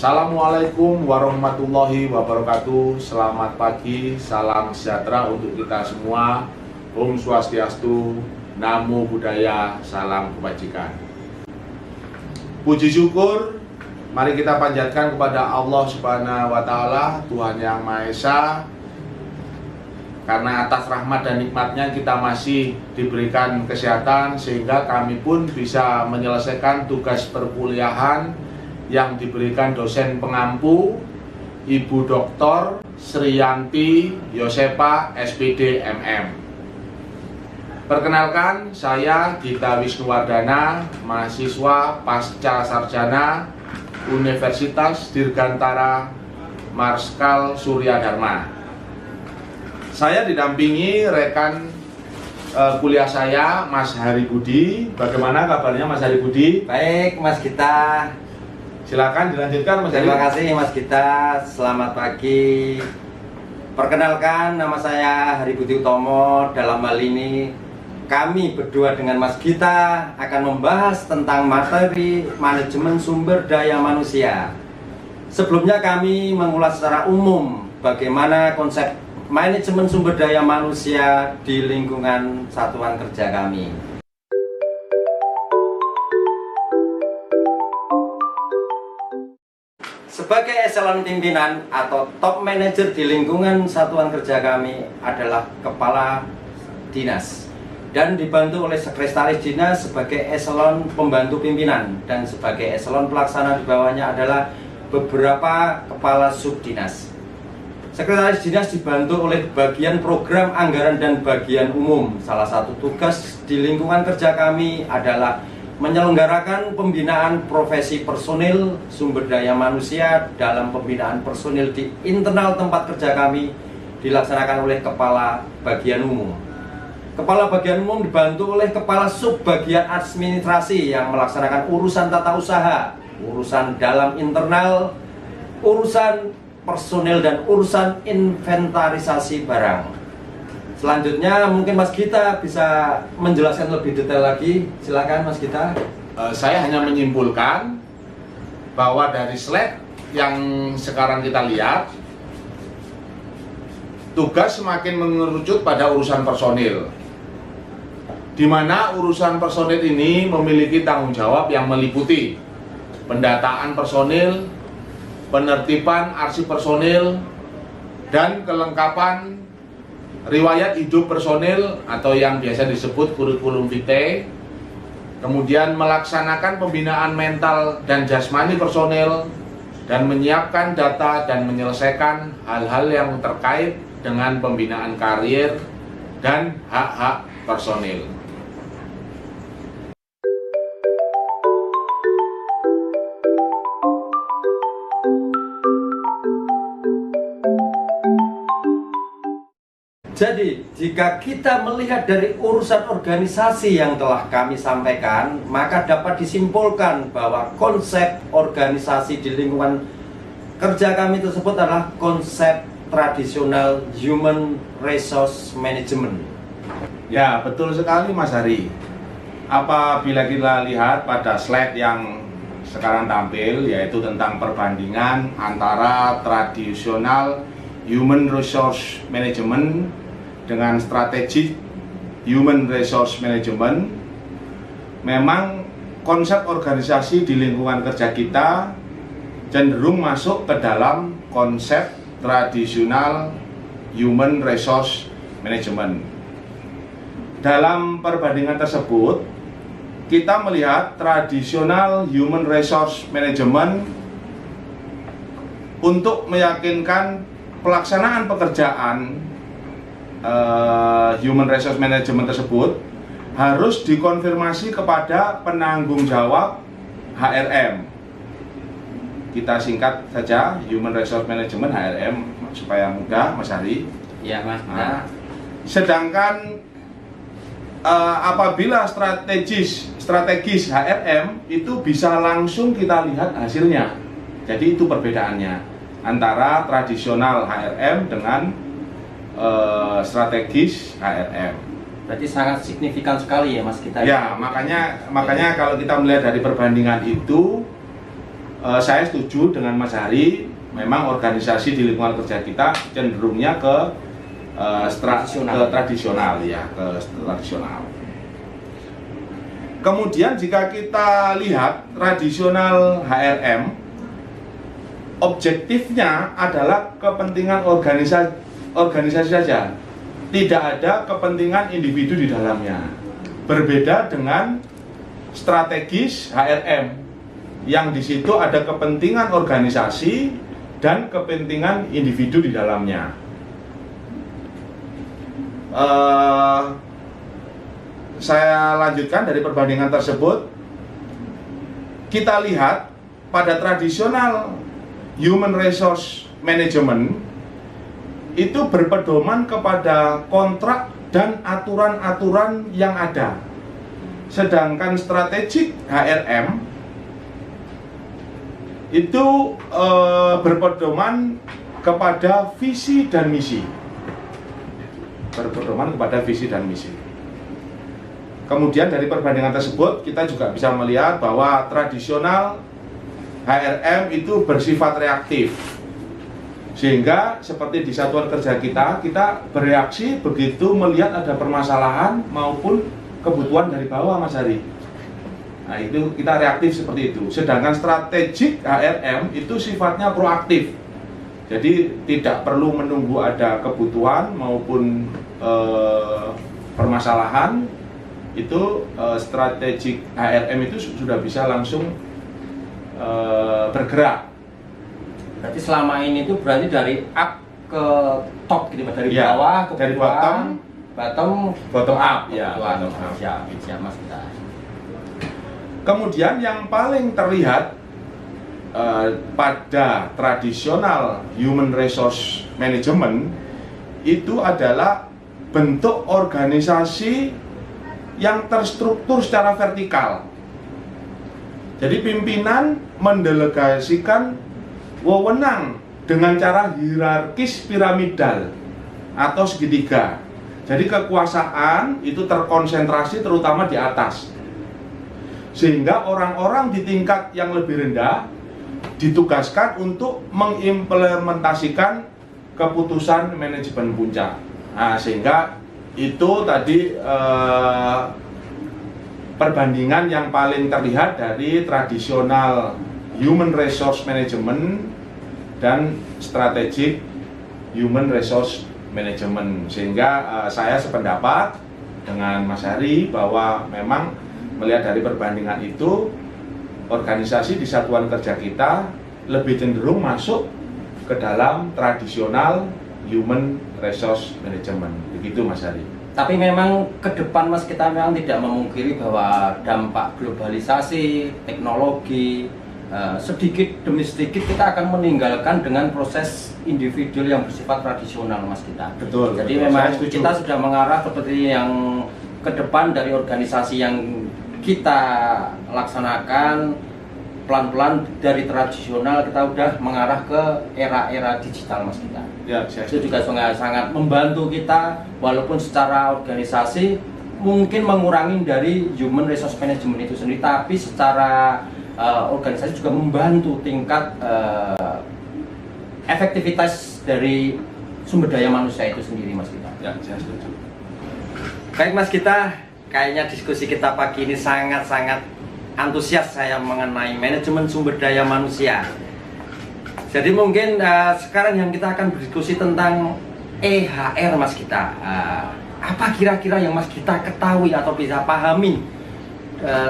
Assalamualaikum warahmatullahi wabarakatuh. Selamat pagi, salam sejahtera untuk kita semua. Om Swastiastu, Namo Buddhaya, salam kebajikan. Puji syukur, mari kita panjatkan kepada Allah Subhanahu wa Ta'ala, Tuhan Yang Maha Esa. Karena atas rahmat dan nikmatnya kita masih diberikan kesehatan, sehingga kami pun bisa menyelesaikan tugas perkuliahan yang diberikan dosen pengampu Ibu Dr. Sriyanti Yosepa SPD MM. Perkenalkan, saya Gita Wisnuwardana, mahasiswa pasca sarjana Universitas Dirgantara Marskal Surya Dharma. Saya didampingi rekan kuliah saya, Mas Hari Budi. Bagaimana kabarnya Mas Hari Budi? Baik, Mas Gita. Silakan dilanjutkan, Mas Hari. Terima kasih, Mas Gita. Selamat pagi. Perkenalkan, nama saya Hari Budi Utomo. Dalam hal ini, kami berdua dengan Mas Gita akan membahas tentang materi manajemen sumber daya manusia. Sebelumnya kami mengulas secara umum bagaimana konsep manajemen sumber daya manusia di lingkungan satuan kerja kami. Sebagai eselon pimpinan atau top manager di lingkungan satuan kerja kami adalah kepala dinas dan dibantu oleh sekretaris dinas sebagai eselon pembantu pimpinan, dan sebagai eselon pelaksana di bawahnya adalah beberapa kepala subdinas. Sekretaris dinas dibantu oleh bagian program anggaran dan bagian umum. Salah satu tugas di lingkungan kerja kami adalah menyelenggarakan pembinaan profesi personil sumber daya manusia. Dalam pembinaan personil di internal tempat kerja kami dilaksanakan oleh kepala bagian umum. Kepala bagian umum dibantu oleh kepala subbagian administrasi yang melaksanakan urusan tata usaha, urusan dalam internal, urusan personil, dan urusan inventarisasi barang. Selanjutnya mungkin Mas Gita bisa menjelaskan lebih detail lagi. Silakan Mas Gita. Saya hanya menyimpulkan bahwa dari slide yang sekarang kita lihat, tugas semakin mengerucut pada urusan personil, di mana urusan personil ini memiliki tanggung jawab yang meliputi pendataan personil, penertiban arsip personil, dan kelengkapan riwayat hidup personil atau yang biasa disebut kurikulum vitae, kemudian melaksanakan pembinaan mental dan jasmani personil, dan menyiapkan data dan menyelesaikan hal-hal yang terkait dengan pembinaan karir dan hak-hak personil. Jadi, jika kita melihat dari urusan organisasi yang telah kami sampaikan, maka dapat disimpulkan bahwa konsep organisasi di lingkungan kerja kami tersebut adalah konsep tradisional human resource management. Ya, betul sekali Mas Hari. Apabila kita lihat pada slide yang sekarang tampil, yaitu tentang perbandingan antara tradisional human resource management dengan strategic human resource management, memang konsep organisasi di lingkungan kerja kita cenderung masuk ke dalam konsep tradisional human resource management. Dalam perbandingan tersebut, kita melihat tradisional human resource management untuk meyakinkan pelaksanaan pekerjaan human resource management tersebut harus dikonfirmasi kepada penanggung jawab HRM. Kita singkat saja human resource management HRM supaya mudah, Mas Hari. Ya, Mas. Nah, sedangkan apabila strategis HRM itu bisa langsung kita lihat hasilnya. Jadi itu perbedaannya antara tradisional HRM dengan strategis HRM. Berarti sangat signifikan sekali ya Mas Gita. Ya, makanya kalau kita melihat dari perbandingan itu, saya setuju dengan Mas Hari, memang organisasi di lingkungan kerja kita cenderungnya ke tradisional ya, ke tradisional. Kemudian jika kita lihat tradisional HRM, objektifnya adalah kepentingan organisasi saja, tidak ada kepentingan individu di dalamnya. Berbeda dengan strategis HRM, yang di situ ada kepentingan organisasi dan kepentingan individu di dalamnya. Saya lanjutkan dari perbandingan tersebut. Kita lihat pada tradisional human resource management itu berpedoman kepada kontrak dan aturan-aturan yang ada. Sedangkan strategic HRM itu berpedoman kepada visi dan misi. Berpedoman kepada visi dan misi. Kemudian dari perbandingan tersebut kita juga bisa melihat bahwa tradisional HRM itu bersifat reaktif, sehingga seperti di satuan kerja kita bereaksi begitu melihat ada permasalahan maupun kebutuhan dari bawah, Mas Hari. Nah, itu kita reaktif seperti itu. Sedangkan strategik HRM itu sifatnya proaktif, jadi tidak perlu menunggu ada kebutuhan maupun permasalahan. Itu strategik HRM itu sudah bisa langsung bergerak. Berarti selama ini itu berarti dari up ke top gitu, dari ya, bawah ke dari bottom up ya, bottom up. Siap Mas kita. Kemudian yang paling terlihat pada tradisional human resource management itu adalah bentuk organisasi yang terstruktur secara vertikal. Jadi pimpinan mendelegasikan wewenang dengan cara hierarkis piramidal atau segitiga. Jadi kekuasaan itu terkonsentrasi terutama di atas, sehingga orang-orang di tingkat yang lebih rendah ditugaskan untuk mengimplementasikan keputusan manajemen puncak. Nah, sehingga itu tadi perbandingan yang paling terlihat dari tradisional human resource management dan strategic human resource management. Sehingga saya sependapat dengan Mas Hari bahwa memang melihat dari perbandingan itu, organisasi di satuan kerja kita lebih cenderung masuk ke dalam tradisional human resource management. Begitu Mas Hari. Tapi memang ke depan Mas kita memang tidak memungkiri bahwa dampak globalisasi, teknologi, sedikit demi sedikit kita akan meninggalkan dengan proses individual yang bersifat tradisional Mas kita. Betul. Jadi betul. memang kita sudah mengarah seperti yang ke depan dari organisasi yang kita laksanakan pelan-pelan dari tradisional kita udah mengarah ke era-era digital Mas kita. Ya, itu juga sangat membantu kita, walaupun secara organisasi mungkin mengurangi dari human resource management itu sendiri, tapi secara organisasi juga membantu tingkat efektivitas dari sumber daya manusia itu sendiri Mas kita. Ya, saya setuju. Baik Mas kita, kayaknya diskusi kita pagi ini sangat-sangat antusias saya mengenai manajemen sumber daya manusia. Jadi mungkin sekarang yang kita akan berdiskusi tentang EHR Mas kita. Apa kira-kira yang Mas kita ketahui atau bisa pahami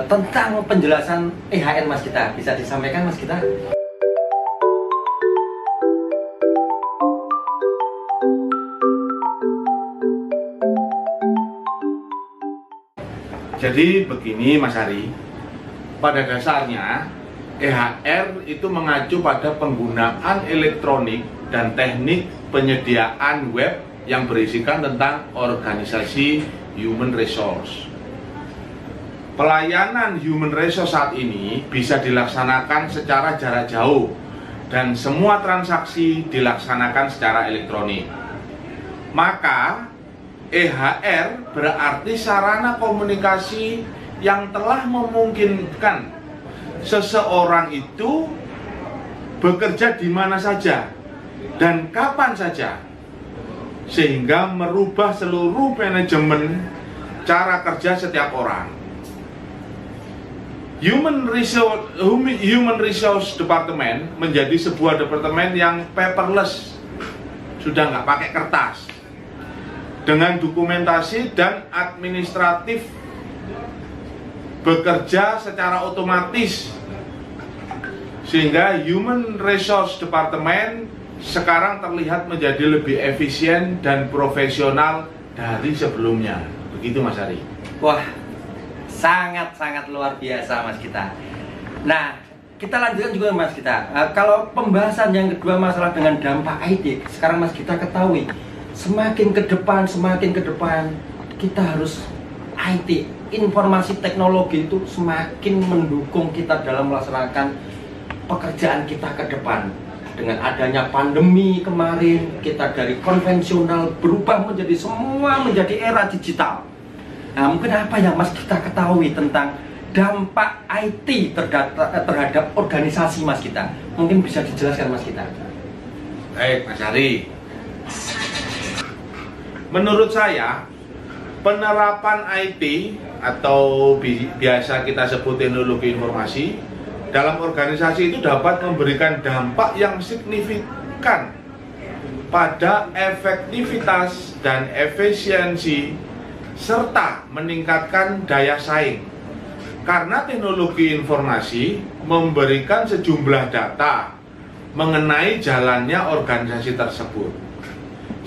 tentang penjelasan EHR Mas kita? Bisa disampaikan Mas kita? Jadi begini Mas Hari, pada dasarnya EHR itu mengacu pada penggunaan elektronik dan teknik penyediaan web yang berisikan tentang organisasi human resource. Pelayanan human resource saat ini bisa dilaksanakan secara jarak jauh dan semua transaksi dilaksanakan secara elektronik. Maka EHR berarti sarana komunikasi yang telah memungkinkan seseorang itu bekerja di mana saja dan kapan saja, sehingga merubah seluruh manajemen cara kerja setiap orang. Human Resource Department menjadi sebuah departemen yang paperless, sudah nggak pakai kertas, dengan dokumentasi dan administratif bekerja secara otomatis, sehingga Human Resource Department sekarang terlihat menjadi lebih efisien dan profesional dari sebelumnya. Begitu Mas Ari. Wah, sangat-sangat luar biasa Mas Gita. Nah, kita lanjutkan juga Mas Gita. Kalau pembahasan yang kedua masalah dengan dampak IT, sekarang Mas Gita ketahui semakin ke depan kita harus IT, informasi teknologi itu semakin mendukung kita dalam melaksanakan pekerjaan kita ke depan. Dengan adanya pandemi kemarin, kita dari konvensional berubah menjadi era digital. Nah, mungkin apa yang Mas Gita ketahui tentang dampak IT terhadap organisasi Mas Gita? Mungkin bisa dijelaskan Mas Gita. Baik Mas Ari. Menurut saya, penerapan IT atau biasa kita sebut teknologi informasi dalam organisasi itu dapat memberikan dampak yang signifikan pada efektivitas dan efisiensi serta meningkatkan daya saing. Karena teknologi informasi memberikan sejumlah data mengenai jalannya organisasi tersebut,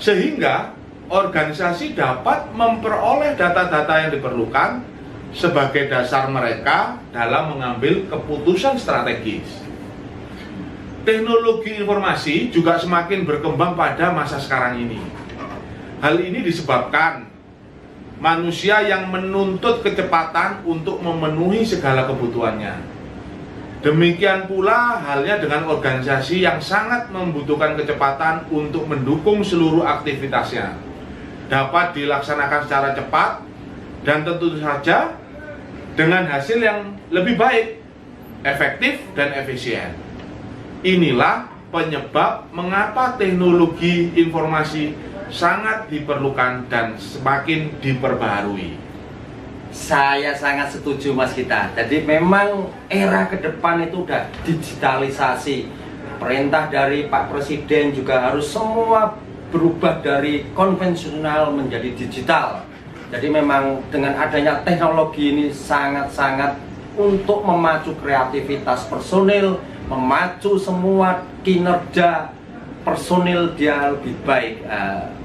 sehingga organisasi dapat memperoleh data-data yang diperlukan sebagai dasar mereka dalam mengambil keputusan strategis. Teknologi informasi juga semakin berkembang pada masa sekarang ini. Hal ini disebabkan manusia yang menuntut kecepatan untuk memenuhi segala kebutuhannya. Demikian pula halnya dengan organisasi yang sangat membutuhkan kecepatan untuk mendukung seluruh aktivitasnya dapat dilaksanakan secara cepat dan tentu saja dengan hasil yang lebih baik, efektif dan efisien. Inilah penyebab mengapa teknologi informasi sangat diperlukan dan semakin diperbaharui. Saya sangat setuju Mas Gita. Jadi memang era ke depan itu udah digitalisasi. Perintah dari Pak Presiden juga harus semua berubah dari konvensional menjadi digital. Jadi memang dengan adanya teknologi ini sangat-sangat untuk memacu kreativitas personil, memacu semua kinerja personil dia lebih baik.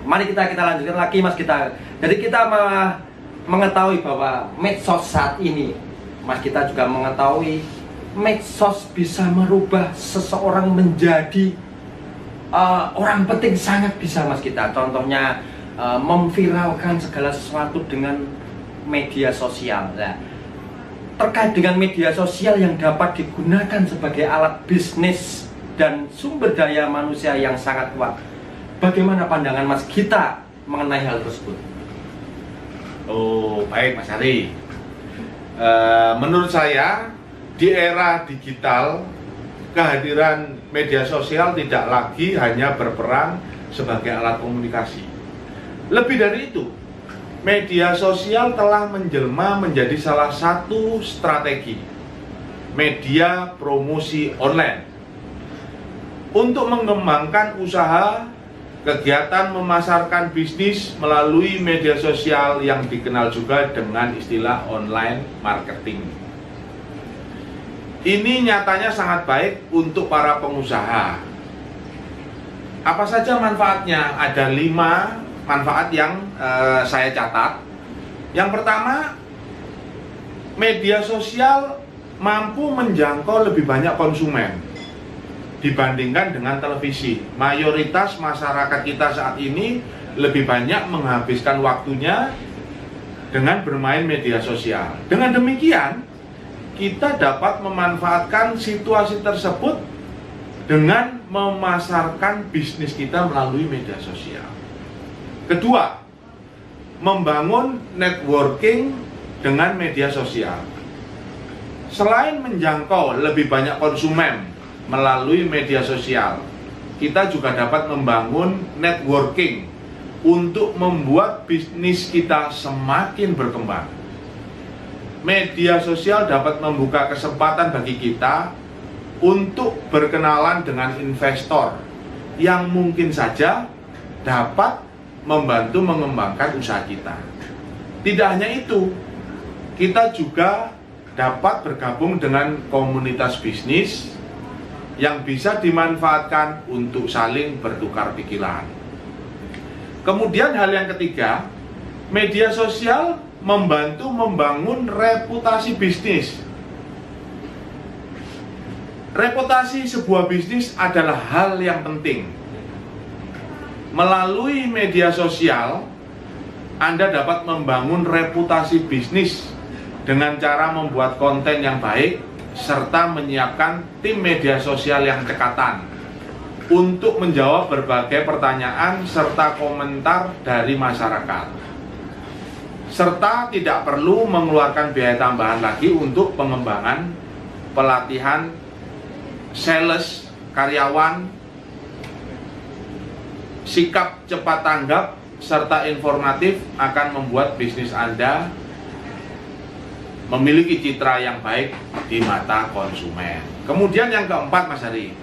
Mari kita lanjutkan lagi Mas Gita. Jadi kita mengetahui bahwa medsos saat ini, Mas Gita juga mengetahui medsos bisa merubah seseorang menjadi orang penting, sangat bisa Mas Gita. Contohnya memviralkan segala sesuatu dengan media sosial. Nah, terkait dengan media sosial yang dapat digunakan sebagai alat bisnis dan sumber daya manusia yang sangat kuat, bagaimana pandangan Mas Gita mengenai hal tersebut? Oh, baik Mas Ari. Menurut saya di era digital, kehadiran media sosial tidak lagi hanya berperan sebagai alat komunikasi. Lebih dari itu, media sosial telah menjelma menjadi salah satu strategi media promosi online untuk mengembangkan usaha, kegiatan memasarkan bisnis melalui media sosial yang dikenal juga dengan istilah online marketing. Ini nyatanya sangat baik untuk para pengusaha. Apa saja manfaatnya? Ada 5 manfaat yang saya catat. Yang pertama, media sosial mampu menjangkau lebih banyak konsumen dibandingkan dengan televisi. Mayoritas masyarakat kita saat ini lebih banyak menghabiskan waktunya dengan bermain media sosial. Dengan demikian, kita dapat memanfaatkan situasi tersebut dengan memasarkan bisnis kita melalui media sosial. Kedua, membangun networking dengan media sosial. Selain menjangkau lebih banyak konsumen melalui media sosial, kita juga dapat membangun networking untuk membuat bisnis kita semakin berkembang. Media sosial dapat membuka kesempatan bagi kita untuk berkenalan dengan investor yang mungkin saja dapat membantu mengembangkan usaha kita. Tidak hanya itu, kita juga dapat bergabung dengan komunitas bisnis yang bisa dimanfaatkan untuk saling bertukar pikiran. Kemudian hal yang ketiga, media sosial membantu membangun reputasi bisnis. Reputasi sebuah bisnis adalah hal yang penting. Melalui media sosial, Anda dapat membangun reputasi bisnis dengan cara membuat konten yang baik serta menyiapkan tim media sosial yang cekatan untuk menjawab berbagai pertanyaan serta komentar dari masyarakat, serta tidak perlu mengeluarkan biaya tambahan lagi untuk pengembangan, pelatihan, sales, karyawan, sikap cepat tanggap, serta informatif akan membuat bisnis Anda memiliki citra yang baik di mata konsumen. Kemudian yang keempat, Mas Hari,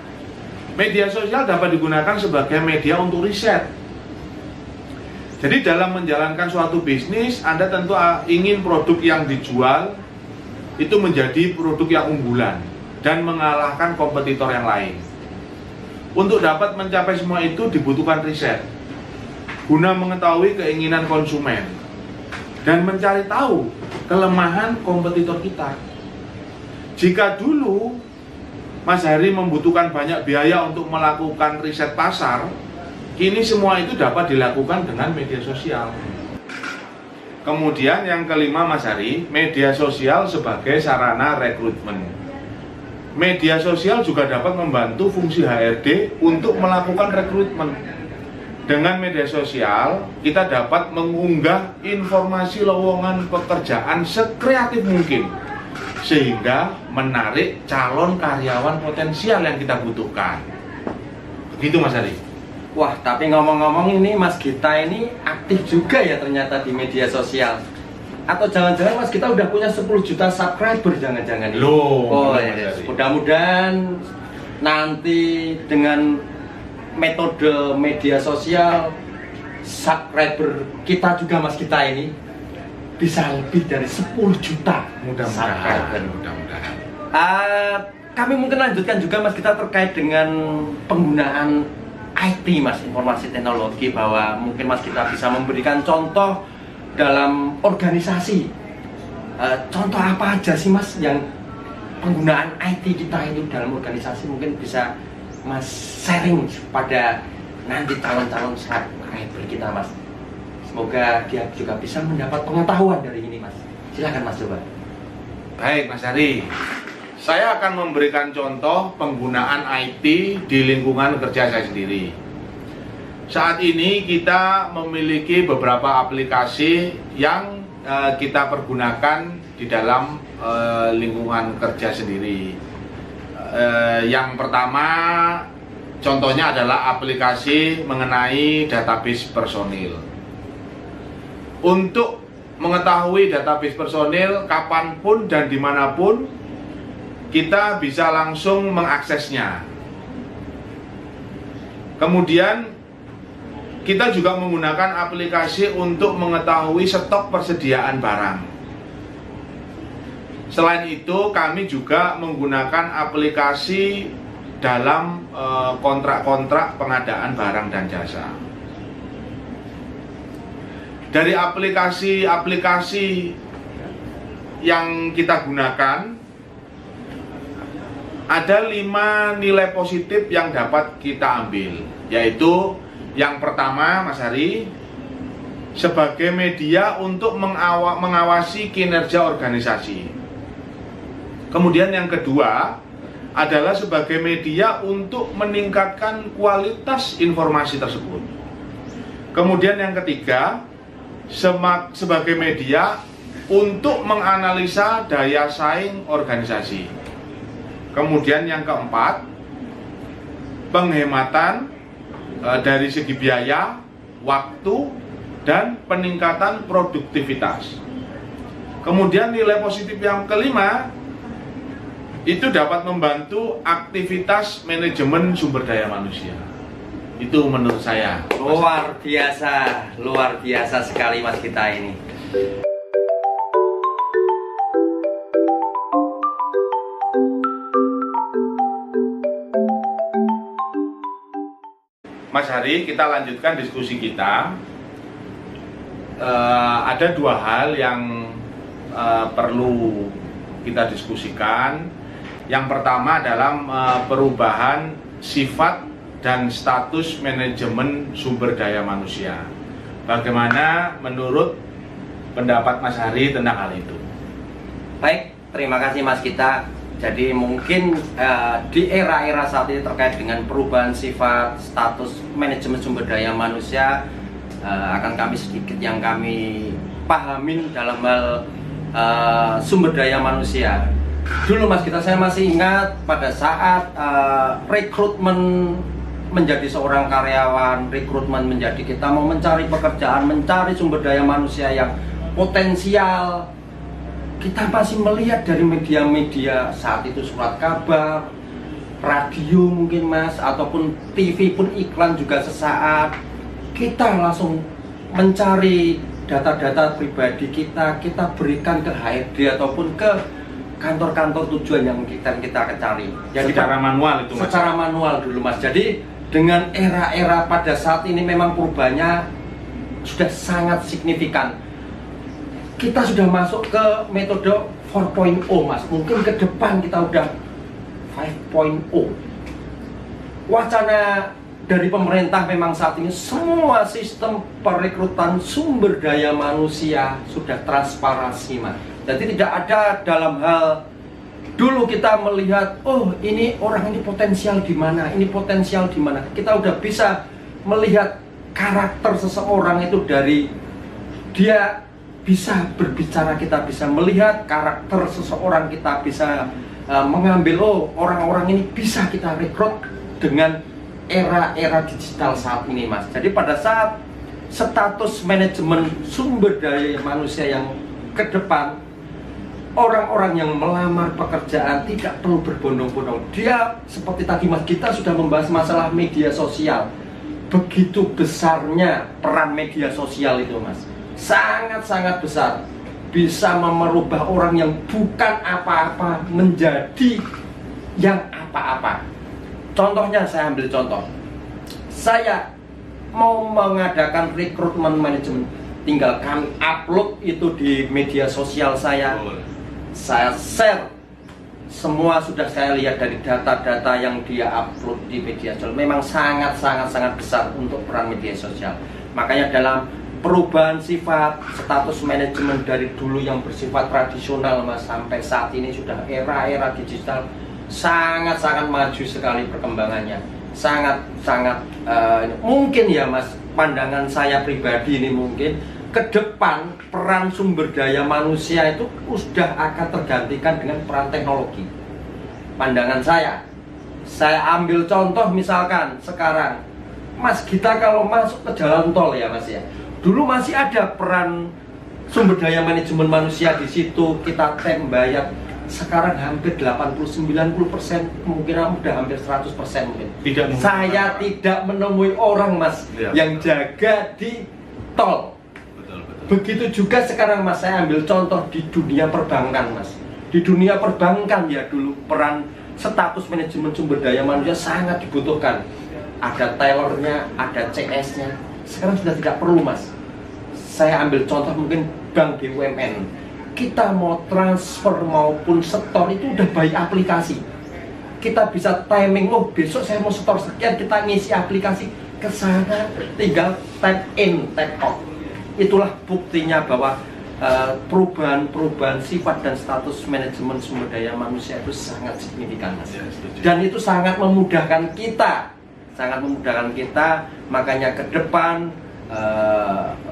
media sosial dapat digunakan sebagai media untuk riset. Jadi dalam menjalankan suatu bisnis, Anda tentu ingin produk yang dijual itu menjadi produk yang unggulan dan mengalahkan kompetitor yang lain. Untuk dapat mencapai semua itu dibutuhkan riset, guna mengetahui keinginan konsumen dan mencari tahu kelemahan kompetitor kita. Jika dulu Mas Hari membutuhkan banyak biaya untuk melakukan riset pasar, kini semua itu dapat dilakukan dengan media sosial. Kemudian yang kelima, Mas Hari, media sosial sebagai sarana rekrutmen. Media sosial juga dapat membantu fungsi HRD untuk melakukan rekrutmen. Dengan media sosial, kita dapat mengunggah informasi lowongan pekerjaan sekreatif mungkin, sehingga menarik calon karyawan potensial yang kita butuhkan. Begitu, Mas Ari. Wah, tapi ngomong-ngomong ini Mas Gita ini aktif juga ya ternyata di media sosial. Atau jangan-jangan Mas Gita udah punya 10 juta subscriber jangan-jangan ini? Loh, ya. Mudah-mudahan nanti dengan metode media sosial subscriber kita juga Mas Gita ini bisa lebih dari 10 juta. Mudah-mudahan. Kami mungkin lanjutkan juga Mas Gita terkait dengan penggunaan IT, Mas, informasi teknologi, bahwa mungkin Mas Gita bisa memberikan contoh dalam organisasi. Contoh apa aja sih Mas yang penggunaan IT kita ini dalam organisasi, mungkin bisa Mas sharing pada nanti calon-calon subscriber kita, Mas. Semoga dia juga bisa mendapat pengetahuan dari ini, Mas. Silakan Mas, coba. Baik, Mas Hari. Saya akan memberikan contoh penggunaan IT di lingkungan kerja saya sendiri. Saat ini kita memiliki beberapa aplikasi yang kita pergunakan di dalam lingkungan kerja sendiri. Yang pertama, contohnya adalah aplikasi mengenai database personil. Untuk mengetahui database personil kapanpun dan dimanapun, kita bisa langsung mengaksesnya. Kemudian kita juga menggunakan aplikasi untuk mengetahui stok persediaan barang. Selain itu, kami juga menggunakan aplikasi dalam kontrak-kontrak pengadaan barang dan jasa. Dari aplikasi-aplikasi yang kita gunakan, ada 5 nilai positif yang dapat kita ambil, yaitu yang pertama, Mas Hari, sebagai media untuk mengawasi kinerja organisasi. Kemudian yang kedua adalah sebagai media untuk meningkatkan kualitas informasi tersebut. Kemudian yang ketiga, sebagai media untuk menganalisa daya saing organisasi. Kemudian yang keempat, penghematan dari segi biaya, waktu, dan peningkatan produktivitas. Kemudian nilai positif yang kelima, itu dapat membantu aktivitas manajemen sumber daya manusia. Itu menurut saya. Luar biasa sekali Mas kita ini. Mas Hari, kita lanjutkan diskusi kita. Ada dua hal yang perlu kita diskusikan. Yang pertama adalah perubahan sifat dan status manajemen sumber daya manusia. Bagaimana menurut pendapat Mas Hari tentang hal itu? Baik, terima kasih Mas kita. Jadi mungkin di era-era saat ini terkait dengan perubahan sifat status manajemen sumber daya manusia, akan kami sedikit yang kami pahamin dalam hal sumber daya manusia. Dulu Mas kita, saya masih ingat pada saat rekrutmen menjadi seorang karyawan, rekrutmen menjadi kita mau mencari pekerjaan, mencari sumber daya manusia yang potensial. Kita masih melihat dari media-media saat itu, surat kabar, radio mungkin Mas, ataupun TV pun iklan juga sesaat. Kita langsung mencari data-data pribadi kita berikan ke HRD ataupun ke kantor-kantor tujuan yang kita cari. Jadi secara manual itu Mas? Secara manual dulu Mas. Jadi dengan era-era pada saat ini memang perubahannya sudah sangat signifikan. Kita sudah masuk ke metode 4.0 Mas. Mungkin ke depan kita udah 5.0. Wacana dari pemerintah memang saat ini semua sistem perekrutan sumber daya manusia sudah transparansi Mas. Jadi tidak ada dalam hal dulu kita melihat, oh ini orang ini potensial di mana, ini potensial di mana. Kita udah bisa melihat karakter seseorang itu dari dia bisa berbicara, kita bisa melihat karakter seseorang, kita bisa mengambil, oh orang-orang ini bisa kita rekrut dengan era-era digital saat ini Mas. Jadi pada saat status manajemen sumber daya manusia yang ke depan, orang-orang yang melamar pekerjaan tidak perlu berbondong-bondong. Dia seperti tadi Mas kita sudah membahas masalah media sosial. Begitu besarnya peran media sosial itu Mas, sangat-sangat besar. Bisa merubah orang yang bukan apa-apa menjadi yang apa-apa. Contohnya saya ambil contoh. Saya mau mengadakan rekrutmen manajemen, tinggal kami upload itu di media sosial saya. Saya share. Semua sudah saya lihat dari data-data yang dia upload di media sosial. Memang sangat besar untuk peran media sosial. Makanya dalam perubahan sifat status manajemen dari dulu yang bersifat tradisional Mas, sampai saat ini sudah era-era digital, sangat maju sekali perkembangannya. Sangat mungkin ya Mas, pandangan saya pribadi ini mungkin ke depan peran sumber daya manusia itu sudah akan tergantikan dengan peran teknologi. Pandangan saya ambil contoh misalkan sekarang Mas, kita kalau masuk ke jalan tol ya Mas ya, dulu masih ada peran sumber daya manajemen manusia di situ, kita bayar. Sekarang hampir 80-90%, kemungkinan udah hampir 100% mungkin. Saya tidak menemui orang Mas yang jaga di tol. Begitu juga sekarang Mas, saya ambil contoh di dunia perbankan Mas. Di dunia perbankan ya dulu peran status manajemen sumber daya manusia sangat dibutuhkan. Ada tellernya, ada CS-nya. Sekarang sudah tidak perlu Mas. Saya ambil contoh mungkin bank BUMN. Kita mau transfer maupun setor itu udah by aplikasi. Kita bisa timing, oh besok saya mau setor sekian, kita ngisi aplikasi ke sana, tinggal tap in, tap out. Itulah buktinya bahwa perubahan sifat dan status manajemen sumber daya manusia itu sangat signifikan Mas. Dan itu sangat memudahkan kita. Makanya ke depan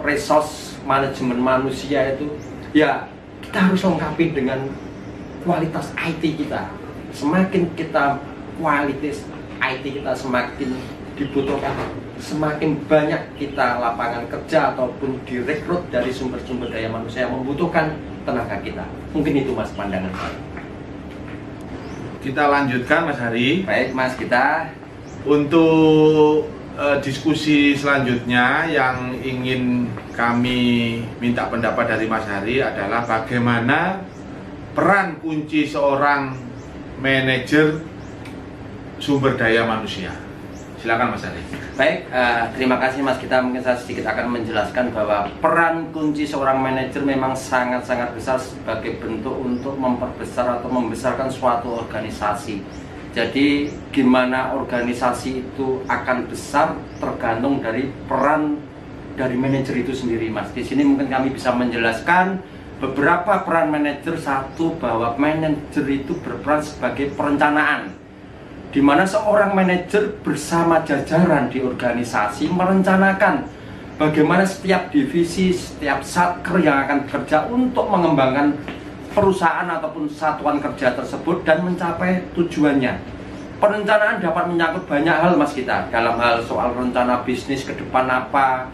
resource manajemen manusia itu ya kita harus lengkapi dengan kualitas IT kita. Semakin kita kualitas IT kita semakin dibutuhkan, semakin banyak kita lapangan kerja ataupun direkrut dari sumber-sumber daya manusia yang membutuhkan tenaga kita. Mungkin itu Mas pandangan saya. Kita lanjutkan Mas Hari. Baik Mas, kita Untuk diskusi selanjutnya yang ingin kami minta pendapat dari Mas Hari adalah bagaimana peran kunci seorang manajer sumber daya manusia. Silakan Mas Hari. baik, terima kasih Mas. Kita mungkin saya sedikit akan menjelaskan bahwa peran kunci seorang manajer memang sangat-sangat besar sebagai bentuk untuk memperbesar atau membesarkan suatu organisasi. Jadi gimana organisasi itu akan besar tergantung dari peran dari manajer itu sendiri Mas. Di sini mungkin kami bisa menjelaskan beberapa peran manajer. Satu, bahwa manajer itu berperan sebagai perencanaan, di mana seorang manajer bersama jajaran di organisasi merencanakan bagaimana setiap divisi, setiap satker yang akan bekerja untuk mengembangkan perusahaan ataupun satuan kerja tersebut dan mencapai tujuannya. Perencanaan dapat menyangkut banyak hal Mas kita, dalam hal soal rencana bisnis ke depan apa,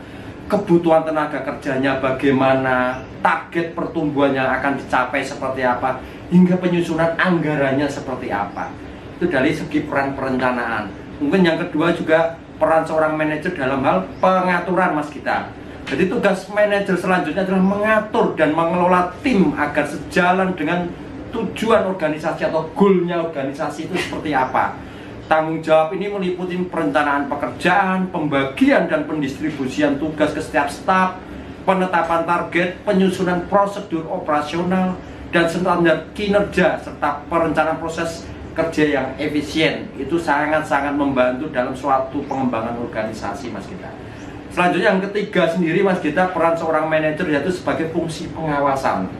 kebutuhan tenaga kerjanya bagaimana, target pertumbuhan yang akan dicapai seperti apa, hingga penyusunan anggarannya seperti apa. Itu dari segi peran perencanaan. Mungkin yang kedua juga peran seorang manajer dalam hal pengaturan Mas kita. Jadi tugas manajer selanjutnya adalah mengatur dan mengelola tim agar sejalan dengan tujuan organisasi atau goalnya organisasi itu seperti apa. Tanggung jawab ini meliputi perencanaan pekerjaan, pembagian dan pendistribusian tugas ke setiap staf, penetapan target, penyusunan prosedur operasional dan standar kinerja, serta perencanaan proses kerja yang efisien. Itu sangat-sangat membantu dalam suatu pengembangan organisasi Mas kita. Selanjutnya yang ketiga sendiri Mas kita, peran seorang manajer yaitu sebagai fungsi pengawasan.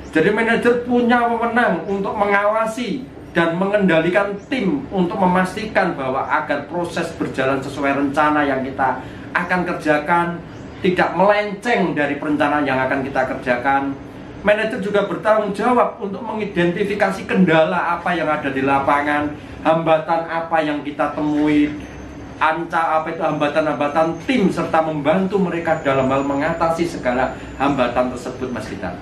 Jadi manajer punya wewenang untuk mengawasi dan mengendalikan tim untuk memastikan bahwa agar proses berjalan sesuai rencana yang kita akan kerjakan, tidak melenceng dari perencanaan yang akan kita kerjakan. Manajer juga bertanggung jawab untuk mengidentifikasi kendala apa yang ada di lapangan, hambatan apa yang kita temui, hambatan-hambatan tim, serta membantu mereka dalam hal mengatasi segala hambatan tersebut Mas kita.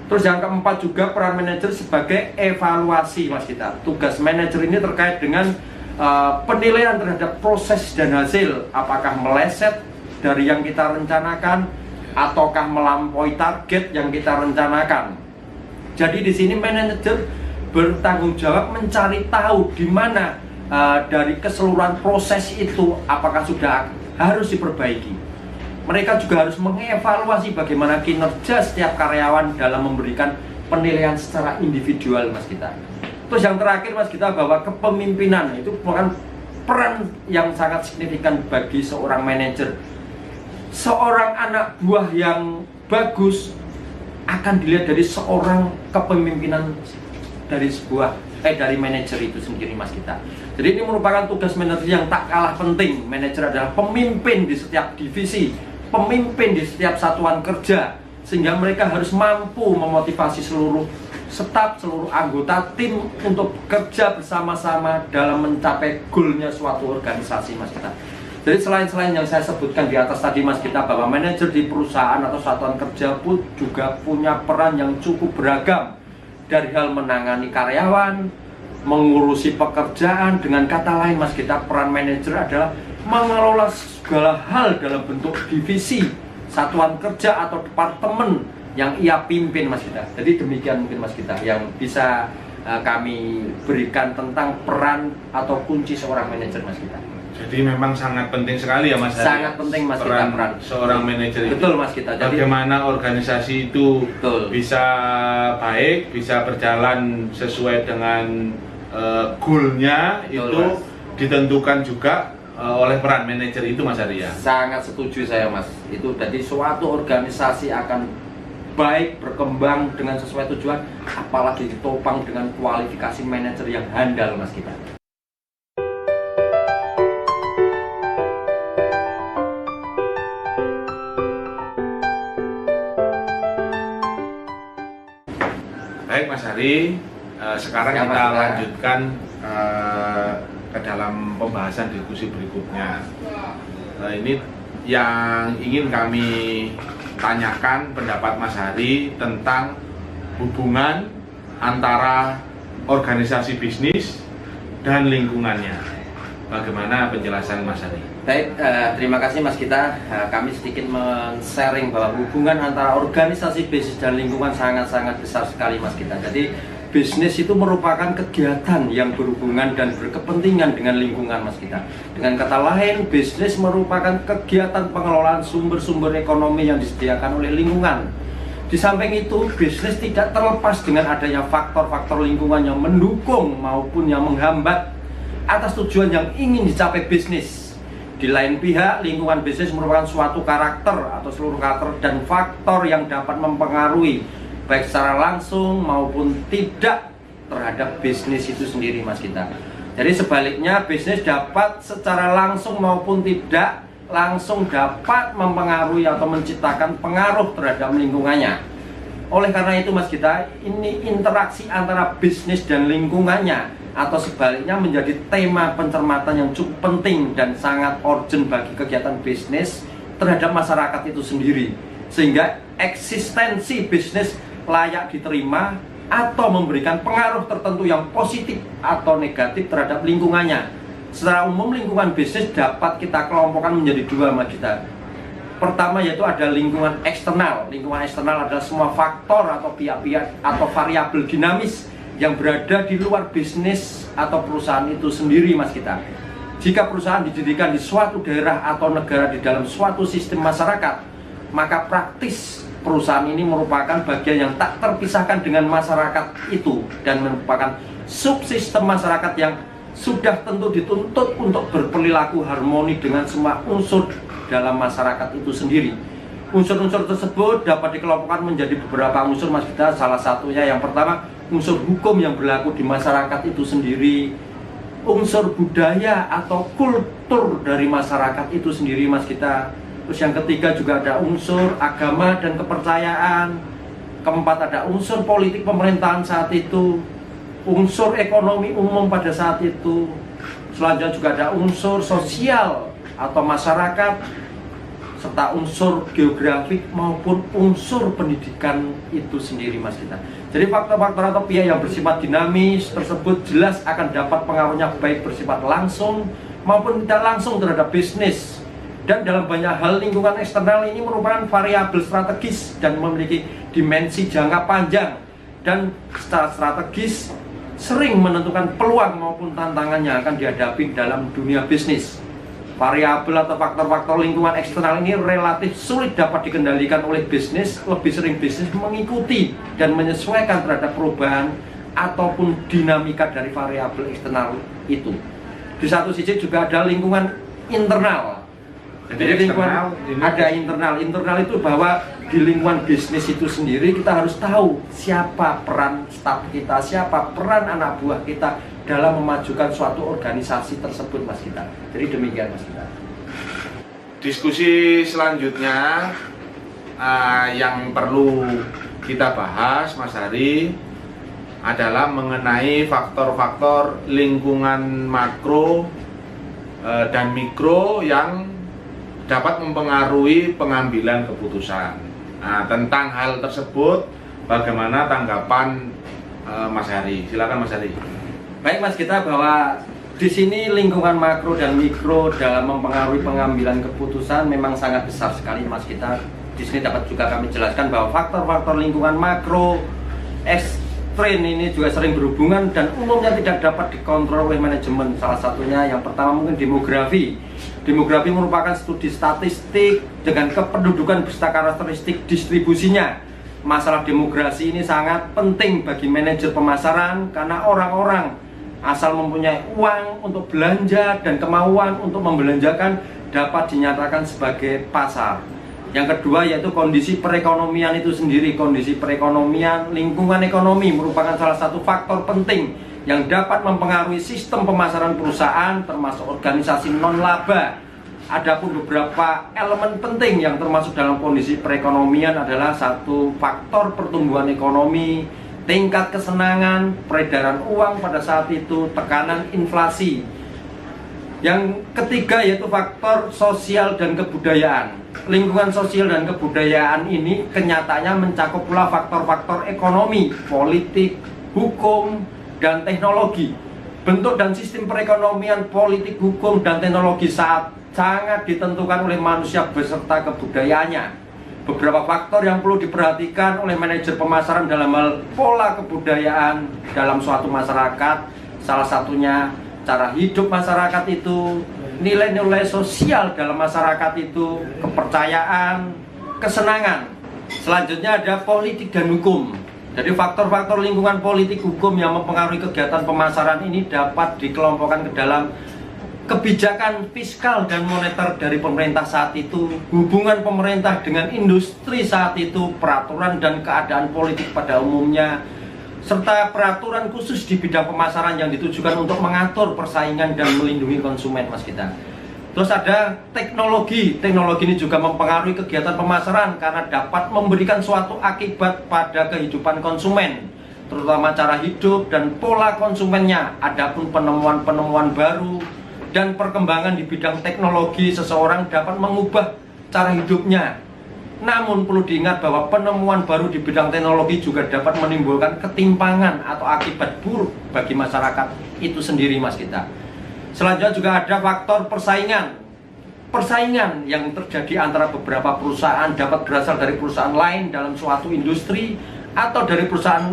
Terus yang keempat juga peran manajer sebagai evaluasi Mas kita. Tugas manajer ini terkait dengan penilaian terhadap proses dan hasil, apakah meleset dari yang kita rencanakan ataukah melampaui target yang kita rencanakan. Jadi di sini manajer bertanggung jawab mencari tahu di mana dari keseluruhan proses itu apakah sudah harus diperbaiki. Mereka juga harus mengevaluasi bagaimana kinerja setiap karyawan dalam memberikan penilaian secara individual Mas kita. Terus yang terakhir Mas kita, bahwa kepemimpinan itu merupakan peran yang sangat signifikan bagi seorang manajer. Seorang anak buah yang bagus akan dilihat dari seorang kepemimpinan dari dari manajer itu sendiri Mas kita. Jadi ini merupakan tugas manajer yang tak kalah penting. Manajer adalah pemimpin di setiap divisi, pemimpin di setiap satuan kerja, sehingga mereka harus mampu memotivasi seluruh staf, seluruh anggota tim untuk bekerja bersama-sama dalam mencapai goalnya suatu organisasi Mas kita. Jadi selain yang saya sebutkan di atas tadi Mas kita, bahwa manajer di perusahaan atau satuan kerja pun juga punya peran yang cukup beragam, dari hal menangani karyawan, mengurusi pekerjaan. Dengan kata lain Mas kita, peran manajer adalah mengelola segala hal dalam bentuk divisi, satuan kerja atau departemen yang ia pimpin Mas kita. Jadi demikian mungkin Mas kita yang bisa kami berikan tentang peran atau kunci seorang manajer Mas kita. Jadi memang sangat penting sekali ya Mas Hari. Sangat penting Mas kita peran seorang manajer itu. Betul Mas kita. Jadi bagaimana organisasi itu betul, bisa baik, bisa berjalan sesuai dengan goalnya itu Mas, ditentukan juga oleh peran manajer itu Mas Hari ya. Sangat setuju saya Mas. Itu jadi suatu organisasi akan baik, berkembang dengan sesuai tujuan, apalagi ditopang dengan kualifikasi manajer yang handal Mas kita. Baik Mas Hari, sekarang ya, kita Mas, lanjutkan ke dalam pembahasan diskusi berikutnya. Ini yang ingin kami tanyakan pendapat Mas Hari tentang hubungan antara organisasi bisnis dan lingkungannya. Bagaimana penjelasan Mas Hari? Baik, terima kasih Mas Gita. Kami sedikit men-sharing bahwa hubungan antara organisasi bisnis dan lingkungan sangat-sangat besar sekali Mas Gita. Jadi bisnis itu merupakan kegiatan yang berhubungan dan berkepentingan dengan lingkungan Mas Gita. Dengan kata lain, bisnis merupakan kegiatan pengelolaan sumber-sumber ekonomi yang disediakan oleh lingkungan. Di samping itu, bisnis tidak terlepas dengan adanya faktor-faktor lingkungan yang mendukung maupun yang menghambat atas tujuan yang ingin dicapai bisnis. Di lain pihak, lingkungan bisnis merupakan suatu karakter atau seluruh karakter dan faktor yang dapat mempengaruhi baik secara langsung maupun tidak terhadap bisnis itu sendiri Mas Gita. Jadi sebaliknya, bisnis dapat secara langsung maupun tidak langsung dapat mempengaruhi atau menciptakan pengaruh terhadap lingkungannya. Oleh karena itu Mas Gita, ini interaksi antara bisnis dan lingkungannya atau sebaliknya menjadi tema pencermatan yang cukup penting dan sangat urgent bagi kegiatan bisnis terhadap masyarakat itu sendiri, sehingga eksistensi bisnis layak diterima atau memberikan pengaruh tertentu yang positif atau negatif terhadap lingkungannya. Secara umum, lingkungan bisnis dapat kita kelompokkan menjadi dua Mas Gita. Pertama yaitu ada lingkungan eksternal. Lingkungan eksternal adalah semua faktor atau pihak-pihak atau variabel dinamis yang berada di luar bisnis atau perusahaan itu sendiri Mas Gita. Jika perusahaan didirikan di suatu daerah atau negara di dalam suatu sistem masyarakat, maka praktis perusahaan ini merupakan bagian yang tak terpisahkan dengan masyarakat itu dan merupakan subsistem masyarakat yang sudah tentu dituntut untuk berperilaku harmoni dengan semua unsur dalam masyarakat itu sendiri. Unsur-unsur tersebut dapat dikelompokkan menjadi beberapa unsur Mas Gita. Salah satunya yang pertama, unsur hukum yang berlaku di masyarakat itu sendiri, unsur budaya atau kultur dari masyarakat itu sendiri Mas Gita. Terus yang ketiga juga ada unsur agama dan kepercayaan. Keempat ada unsur politik pemerintahan saat itu, unsur ekonomi umum pada saat itu. Selanjutnya juga ada unsur sosial atau masyarakat, serta unsur geografik maupun unsur pendidikan itu sendiri Mas Gita. Jadi faktor-faktor atau pihak yang bersifat dinamis tersebut jelas akan dapat pengaruhnya baik bersifat langsung maupun tidak langsung terhadap bisnis. Dan dalam banyak hal, lingkungan eksternal ini merupakan variabel strategis dan memiliki dimensi jangka panjang dan secara strategis sering menentukan peluang maupun tantangan yang akan dihadapi dalam dunia bisnis. Variabel atau faktor-faktor lingkungan eksternal ini relatif sulit dapat dikendalikan oleh bisnis. Lebih sering bisnis mengikuti dan menyesuaikan terhadap perubahan ataupun dinamika dari variabel eksternal itu. Di satu sisi juga ada lingkungan internal. Jadi lingkungan ada internal itu bahwa di lingkungan bisnis itu sendiri kita harus tahu siapa peran staf kita, siapa peran anak buah kita dalam memajukan suatu organisasi tersebut Mas Gita. Jadi demikian Mas Gita. Diskusi selanjutnya yang perlu kita bahas Mas Hari adalah mengenai faktor-faktor lingkungan makro dan mikro yang dapat mempengaruhi pengambilan keputusan. Nah, tentang hal tersebut bagaimana tanggapan Mas Hari? Silakan Mas Hari. Baik Mas Gita, bahwa di sini lingkungan makro dan mikro dalam mempengaruhi pengambilan keputusan memang sangat besar sekali Mas Gita. Di sini dapat juga kami jelaskan bahwa faktor-faktor lingkungan makro ekstrem ini juga sering berhubungan dan umumnya tidak dapat dikontrol oleh manajemen. Salah satunya yang pertama mungkin demografi. Demografi merupakan studi statistik dengan kependudukan beserta karakteristik distribusinya. Masalah demografi ini sangat penting bagi manajer pemasaran karena orang-orang asal mempunyai uang untuk belanja dan kemauan untuk membelanjakan dapat dinyatakan sebagai pasar. Yang kedua yaitu kondisi perekonomian itu sendiri. Kondisi perekonomian, lingkungan ekonomi merupakan salah satu faktor penting yang dapat mempengaruhi sistem pemasaran perusahaan termasuk organisasi non-laba. Adapun beberapa elemen penting yang termasuk dalam kondisi perekonomian adalah satu, faktor pertumbuhan ekonomi, tingkat kesenangan, peredaran uang pada saat itu, tekanan inflasi. Yang ketiga yaitu faktor sosial dan kebudayaan. Lingkungan sosial dan kebudayaan ini kenyataannya mencakup pula faktor-faktor ekonomi, politik, hukum, dan teknologi. Bentuk dan sistem perekonomian, politik, hukum, dan teknologi sangat ditentukan oleh manusia beserta kebudayaannya. Beberapa faktor yang perlu diperhatikan oleh manajer pemasaran dalam hal pola kebudayaan dalam suatu masyarakat, salah satunya cara hidup masyarakat itu, nilai-nilai sosial dalam masyarakat itu, kepercayaan, kesenangan. Selanjutnya ada politik dan hukum. Jadi faktor-faktor lingkungan politik hukum yang mempengaruhi kegiatan pemasaran ini dapat dikelompokkan ke dalam kebijakan fiskal dan moneter dari pemerintah saat itu, hubungan pemerintah dengan industri saat itu, peraturan dan keadaan politik pada umumnya, serta peraturan khusus di bidang pemasaran yang ditujukan untuk mengatur persaingan dan melindungi konsumen, Mas kita. Terus ada teknologi. Teknologi ini juga mempengaruhi kegiatan pemasaran karena dapat memberikan suatu akibat pada kehidupan konsumen, terutama cara hidup dan pola konsumennya. Adapun penemuan-penemuan baru dan perkembangan di bidang teknologi, seseorang dapat mengubah cara hidupnya. Namun perlu diingat bahwa penemuan baru di bidang teknologi juga dapat menimbulkan ketimpangan atau akibat buruk bagi masyarakat itu sendiri, Mas kita. Selanjutnya juga ada faktor persaingan. Persaingan yang terjadi antara beberapa perusahaan dapat berasal dari perusahaan lain dalam suatu industri atau dari perusahaan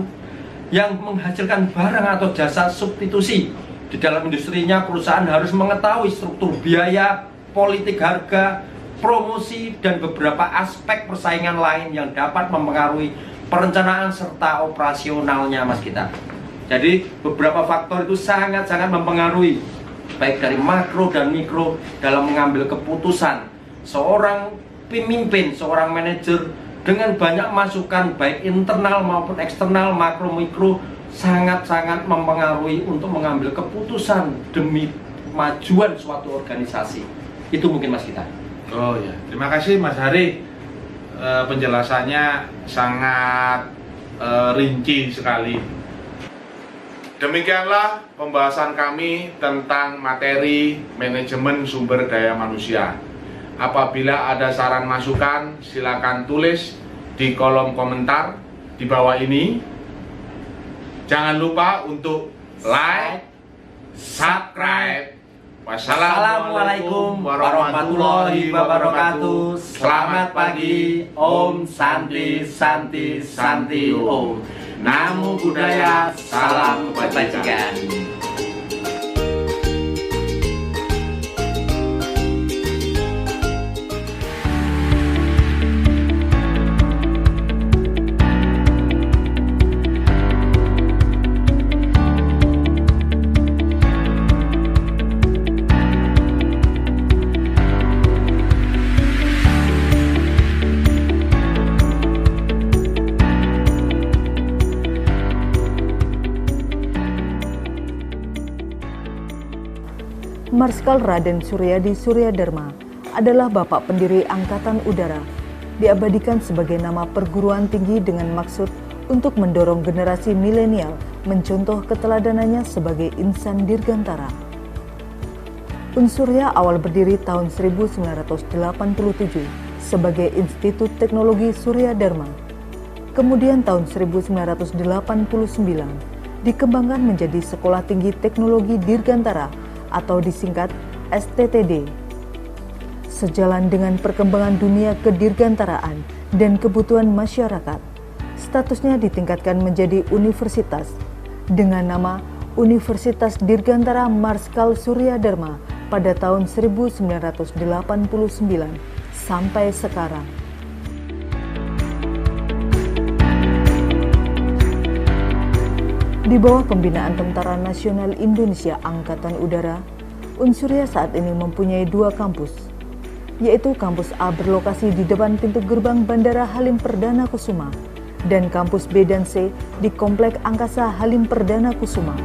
yang menghasilkan barang atau jasa substitusi. Di dalam industrinya, perusahaan harus mengetahui struktur biaya, politik harga, promosi, dan beberapa aspek persaingan lain yang dapat mempengaruhi perencanaan serta operasionalnya, Mas kita. Jadi beberapa faktor itu sangat-sangat mempengaruhi baik dari makro dan mikro dalam mengambil keputusan. Seorang pemimpin, seorang manajer dengan banyak masukan baik internal maupun eksternal, makro mikro, sangat-sangat mempengaruhi untuk mengambil keputusan demi kemajuan suatu organisasi. Itu mungkin, Mas kita. Oh ya, terima kasih Mas Hari. Penjelasannya sangat rinci sekali. Demikianlah pembahasan kami tentang materi manajemen sumber daya manusia. Apabila ada saran masukan, silakan tulis di kolom komentar di bawah ini. Jangan lupa untuk like, subscribe. Wassalamualaikum warahmatullahi wabarakatuh. Selamat pagi. Om Santi Santi Santi Om. Namo Buddhaya. Salam kebajikan. Marskal Raden Suryadi Suryadharma adalah bapak pendiri Angkatan Udara. Diabadikan sebagai nama perguruan tinggi dengan maksud untuk mendorong generasi milenial mencontoh keteladanannya sebagai insan dirgantara. Unsurya awal berdiri tahun 1987 sebagai Institut Teknologi Suryadharma. Kemudian tahun 1989 dikembangkan menjadi Sekolah Tinggi Teknologi Dirgantara atau disingkat STTD. Sejalan dengan perkembangan dunia kedirgantaraan dan kebutuhan masyarakat, statusnya ditingkatkan menjadi universitas dengan nama Universitas Dirgantara Marskal Suryadharma pada tahun 1989 sampai sekarang. Di bawah pembinaan Tentara Nasional Indonesia Angkatan Udara, Unsurya saat ini mempunyai 2 kampus, yaitu Kampus A berlokasi di depan pintu gerbang Bandara Halim Perdana Kusuma dan Kampus B dan C di Komplek Angkasa Halim Perdana Kusuma.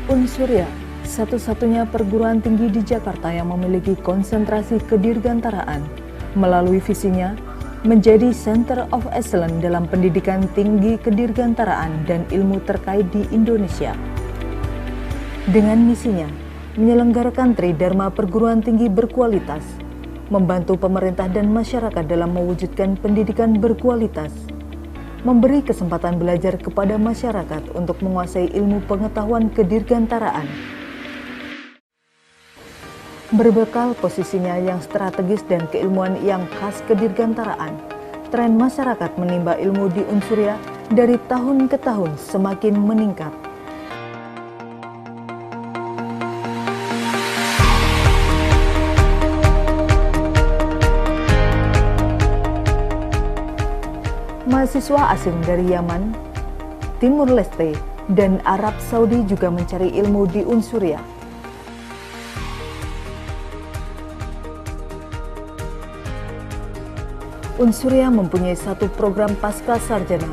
Unsurya, satu-satunya perguruan tinggi di Jakarta yang memiliki konsentrasi kedirgantaraan. Melalui visinya, menjadi Center of Excellence dalam pendidikan tinggi kedirgantaraan dan ilmu terkait di Indonesia. Dengan misinya, menyelenggarakan Tridharma perguruan tinggi berkualitas, membantu pemerintah dan masyarakat dalam mewujudkan pendidikan berkualitas, memberi kesempatan belajar kepada masyarakat untuk menguasai ilmu pengetahuan kedirgantaraan. Berbekal posisinya yang strategis dan keilmuan yang khas kedirgantaraan, tren masyarakat menimba ilmu di Unsurya dari tahun ke tahun semakin meningkat. Mahasiswa asing dari Yaman, Timur Leste, dan Arab Saudi juga mencari ilmu di Unsurya. Unsurya mempunyai 1 program pasca sarjana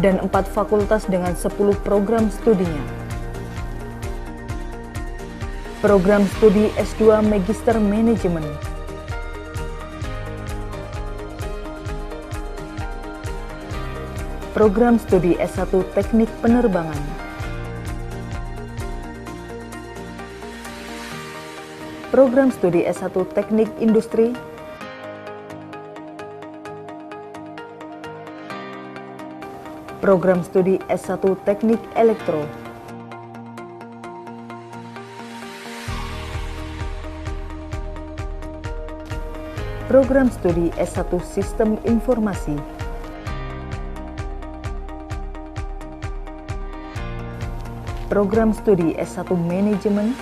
dan 4 fakultas dengan 10 program studinya. Program studi S2 Magister Manajemen, program studi S1 Teknik Penerbangan, program studi S1 Teknik Industri, program studi S1 Teknik Elektro, program studi S1 Sistem Informasi, program studi S1 Manajemen,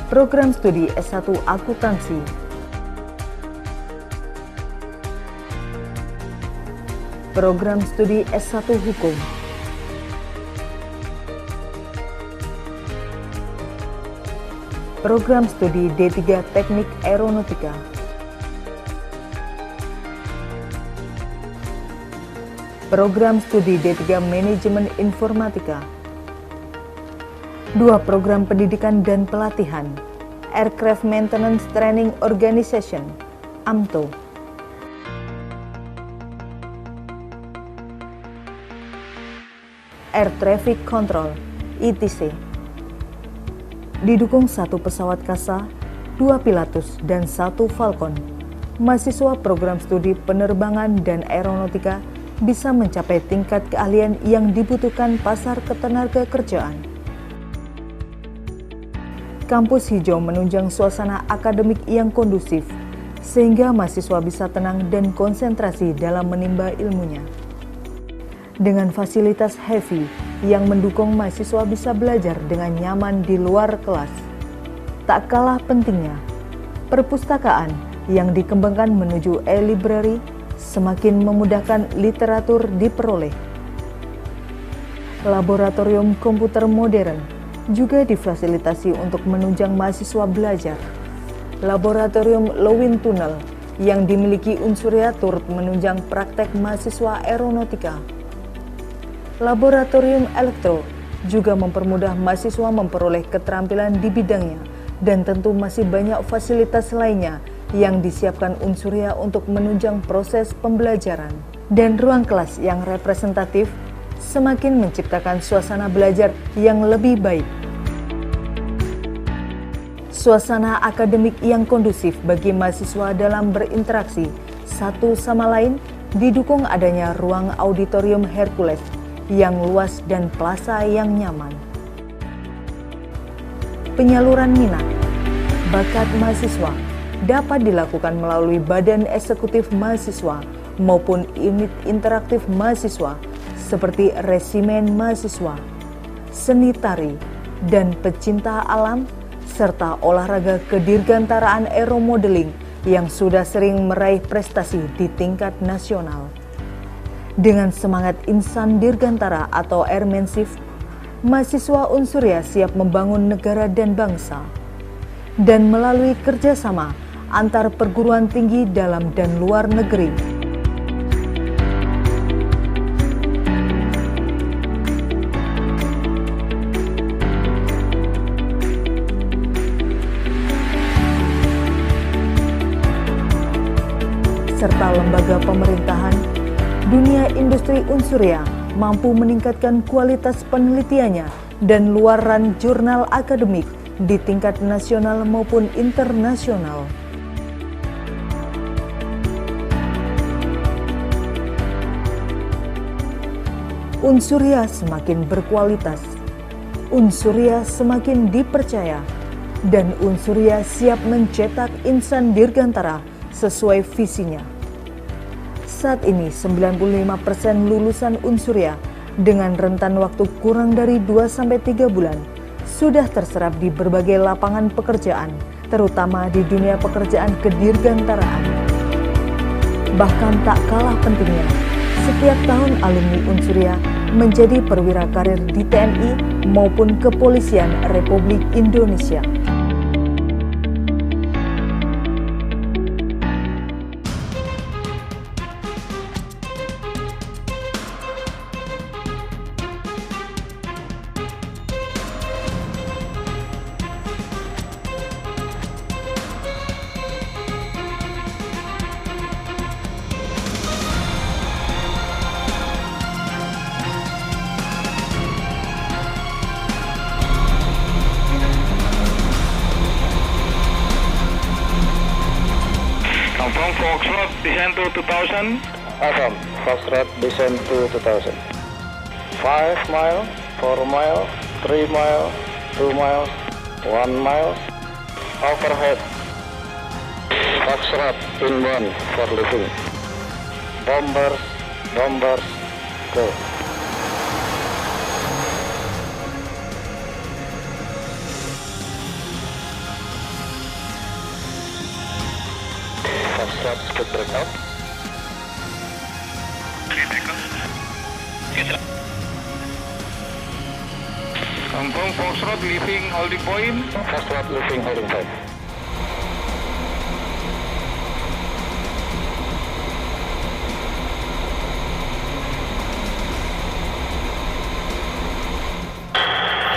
program studi S1 Akuntansi, program studi S1 Hukum, program studi D3 Teknik Aeronautika, program studi D3 Manajemen Informatika, 2 program pendidikan dan pelatihan, Aircraft Maintenance Training Organization, AMTO, Air Traffic Control, ITC. Didukung 1 pesawat Kasa, 2 Pilatus, dan 1 Falcon, mahasiswa program studi penerbangan dan aeronautika bisa mencapai tingkat keahlian yang dibutuhkan pasar ketenagakerjaan. Kampus hijau menunjang suasana akademik yang kondusif, sehingga mahasiswa bisa tenang dan konsentrasi dalam menimba ilmunya. Dengan fasilitas heavy yang mendukung mahasiswa bisa belajar dengan nyaman di luar kelas. Tak kalah pentingnya, perpustakaan yang dikembangkan menuju e-library semakin memudahkan literatur diperoleh. Laboratorium komputer modern juga difasilitasi untuk menunjang mahasiswa belajar. Laboratorium Lowin Tunnel yang dimiliki Unsurya turut menunjang praktek mahasiswa aeronautika. Laboratorium Elektro juga mempermudah mahasiswa memperoleh keterampilan di bidangnya, dan tentu masih banyak fasilitas lainnya yang disiapkan Unsurya untuk menunjang proses pembelajaran. Dan ruang kelas yang representatif semakin menciptakan suasana belajar yang lebih baik. Suasana akademik yang kondusif bagi mahasiswa dalam berinteraksi satu sama lain didukung adanya ruang auditorium Hercules yang luas dan plaza yang nyaman. Penyaluran minat, bakat mahasiswa dapat dilakukan melalui badan eksekutif mahasiswa maupun unit interaktif mahasiswa seperti resimen mahasiswa, seni tari, dan pecinta alam, serta olahraga kedirgantaraan aeromodeling yang sudah sering meraih prestasi di tingkat nasional. Dengan semangat insan dirgantara atau airmanship, mahasiswa Unsurya siap membangun negara dan bangsa. Dan melalui kerjasama antar perguruan tinggi dalam dan luar negeri, serta lembaga pemerintahan, dunia industri Unsurya mampu meningkatkan kualitas penelitiannya dan luaran jurnal akademik di tingkat nasional maupun internasional. Unsurya semakin berkualitas, Unsurya semakin dipercaya, dan Unsurya siap mencetak insan dirgantara sesuai visinya. Saat ini 95% lulusan Unsurya dengan rentan waktu kurang dari 2-3 bulan sudah terserap di berbagai lapangan pekerjaan, terutama di dunia pekerjaan kedirgantaraan. Bahkan tak kalah pentingnya, setiap tahun alumni Unsurya menjadi perwira karir di TNI maupun Kepolisian Republik Indonesia. From Foxtrot, descend to 2000. Awesome. Foxtrot, descend to 2000. 5 mile, 4 mile, 3 mile, 2 miles, 1 mile. Overhead. Foxtrot, inbound for living. Bombers, bombers, go. Foxtrot, speed breakout. Confirm Foxtrot, leaving holding point. Foxtrot, leaving holding point.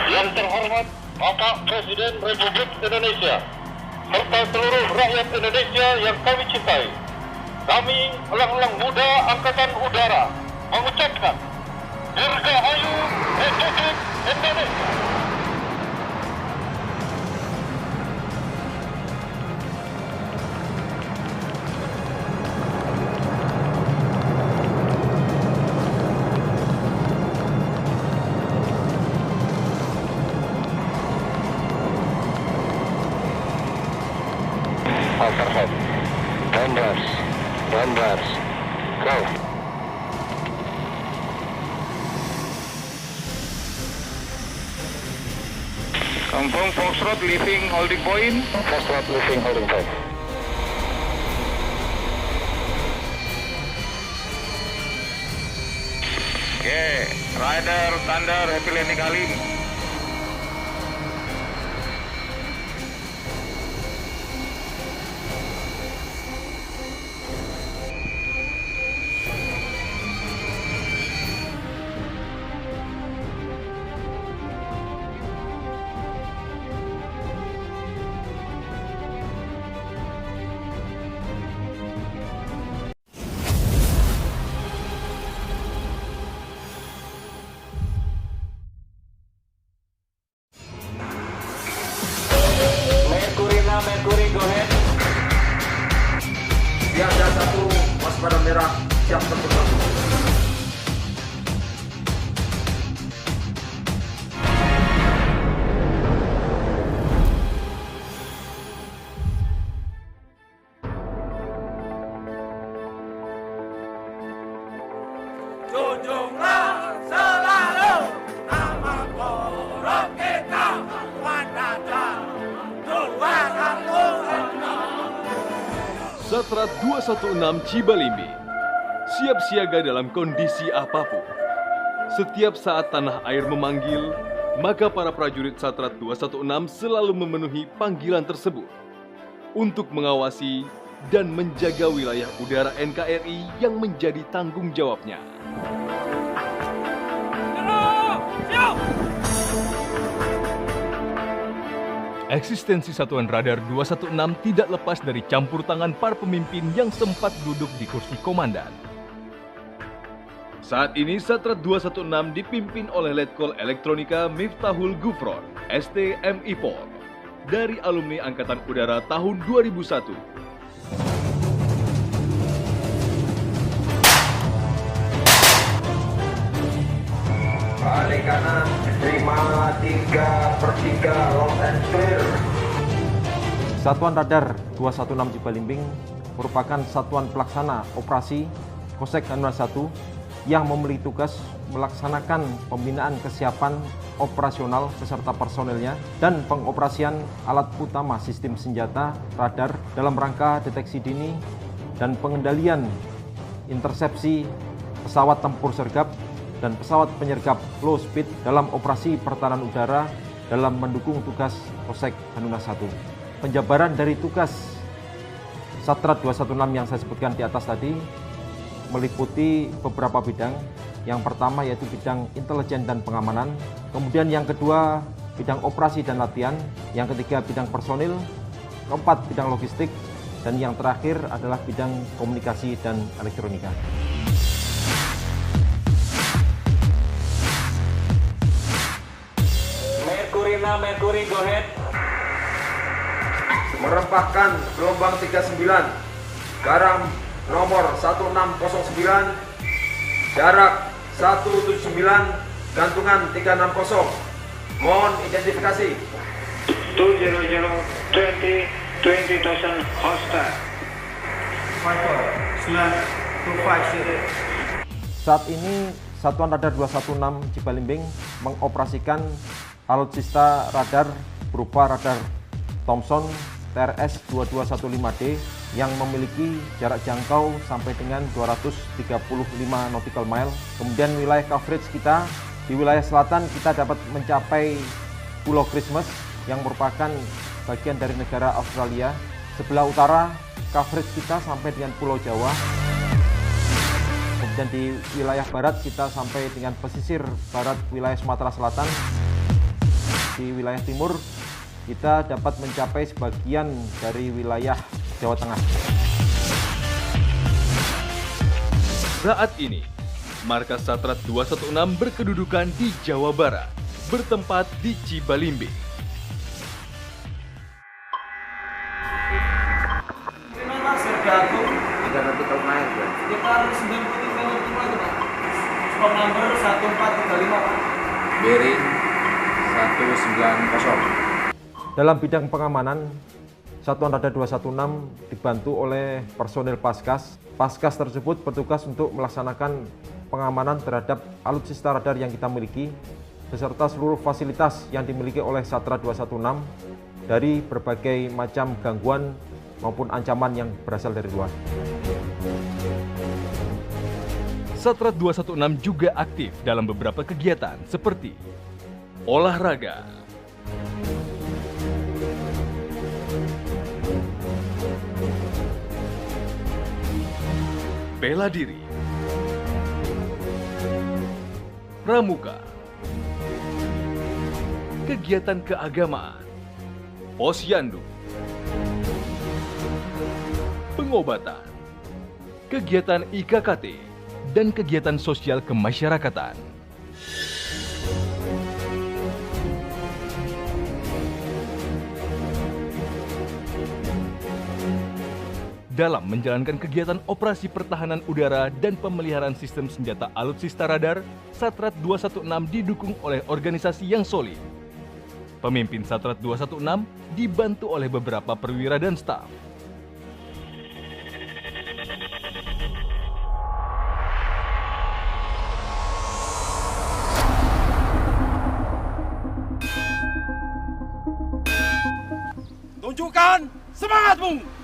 Yang terhormat Bapak Presiden Republik Indonesia serta seluruh rakyat Indonesia yang kami cintai, kami elang-elang muda Angkatan Udara mengucapkan Dirgahayu Republik Indonesia. Overhead. Bombers, bombers, go. Confirm Foxtrot, leaving holding point. Foxtrot, leaving holding point. Okay, Rider, Thunder, happy landing Halim. Mercury, go ahead. Siaga 1, waspada merah, siap terbang. Junjunglah selalu nama korum kita, Wanata 216. Satrat 216 Cibalimbi siap siaga dalam kondisi apapun. Setiap saat tanah air memanggil, maka para prajurit Satrat 216 selalu memenuhi panggilan tersebut untuk mengawasi dan menjaga wilayah udara NKRI yang menjadi tanggung jawabnya. Eksistensi Satuan Radar 216 tidak lepas dari campur tangan para pemimpin yang sempat duduk di kursi komandan. Saat ini Satrat 216 dipimpin oleh Letkol Elektronika Miftahul Gufron, STMIPol, dari alumni Angkatan Udara tahun 2001. Balik kanan, terima 3/3, long and clear. Satuan Radar 216 Cibalimbing merupakan satuan pelaksana operasi Kosek Hanura 1 yang memiliki tugas melaksanakan pembinaan kesiapan operasional beserta personelnya dan pengoperasian alat utama sistem senjata radar dalam rangka deteksi dini dan pengendalian intersepsi pesawat tempur sergap dan pesawat penyergap low speed dalam operasi pertahanan udara dalam mendukung tugas Kosek Hanura 1. Penjabaran dari tugas Satrat 216 yang saya sebutkan di atas tadi meliputi beberapa bidang. Yang pertama yaitu bidang intelijen dan pengamanan, kemudian yang kedua bidang operasi dan latihan, yang ketiga bidang personil, keempat bidang logistik, dan yang terakhir adalah bidang komunikasi dan elektronika. Mercury, go ahead. Merempahkan gelombang 39, garam nomor 1609, jarak 179, gantungan 360. Mohon identifikasi. 200 hostile. Saat ini Satuan Radar 216 Cibalimbing mengoperasikan alutsista radar berupa radar Thomson TRS 2215D yang memiliki jarak jangkau sampai dengan 235 nautical mile. Kemudian wilayah coverage kita di wilayah selatan kita dapat mencapai Pulau Christmas yang merupakan bagian dari negara Australia. Sebelah utara coverage kita sampai dengan Pulau Jawa. Kemudian di wilayah barat kita sampai dengan pesisir barat wilayah Sumatera Selatan. Di wilayah timur kita dapat mencapai sebagian dari wilayah Jawa Tengah. Saat ini, markas Satrat 216 berkedudukan di Jawa Barat, bertempat di Cibalimbing. Sergagung 3 nautical mile, Bro. sekitar 93 nautical itu, Pak. Spot number 1435, Pak. Bearing 190. Dalam bidang pengamanan, Satuan Radar 216 dibantu oleh personel Paskas. Paskas tersebut bertugas untuk melaksanakan pengamanan terhadap alutsista radar yang kita miliki, beserta seluruh fasilitas yang dimiliki oleh Satrat 216 dari berbagai macam gangguan maupun ancaman yang berasal dari luar. Satrat 216 juga aktif dalam beberapa kegiatan seperti olahraga, bela diri, pramuka, kegiatan keagamaan, posyandu, pengobatan, kegiatan IKKT, dan kegiatan sosial kemasyarakatan. Dalam menjalankan kegiatan operasi pertahanan udara dan pemeliharaan sistem senjata alutsista radar, Satrat 216 didukung oleh organisasi yang solid. Pemimpin Satrat 216 dibantu oleh beberapa perwira dan staf. Tunjukkan semangatmu.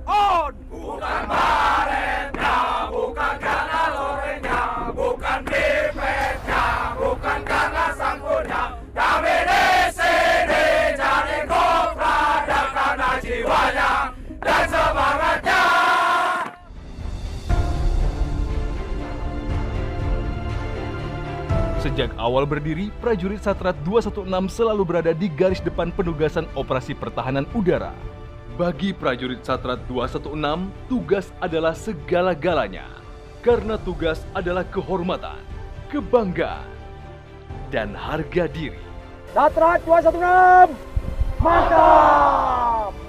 On! Bukan baretnya, bukan karena lorenya, bukan pripetnya, bukan karena sangkurnya. Kami di sini cari kopra dan karena jiwanya dan semangatnya. Sejak awal berdiri, prajurit Satrat 216 selalu berada di garis depan penugasan operasi pertahanan udara. Bagi prajurit Satrat 216, tugas adalah segala-galanya. Karena tugas adalah kehormatan, kebanggaan, dan harga diri. Satrat 216, mantap!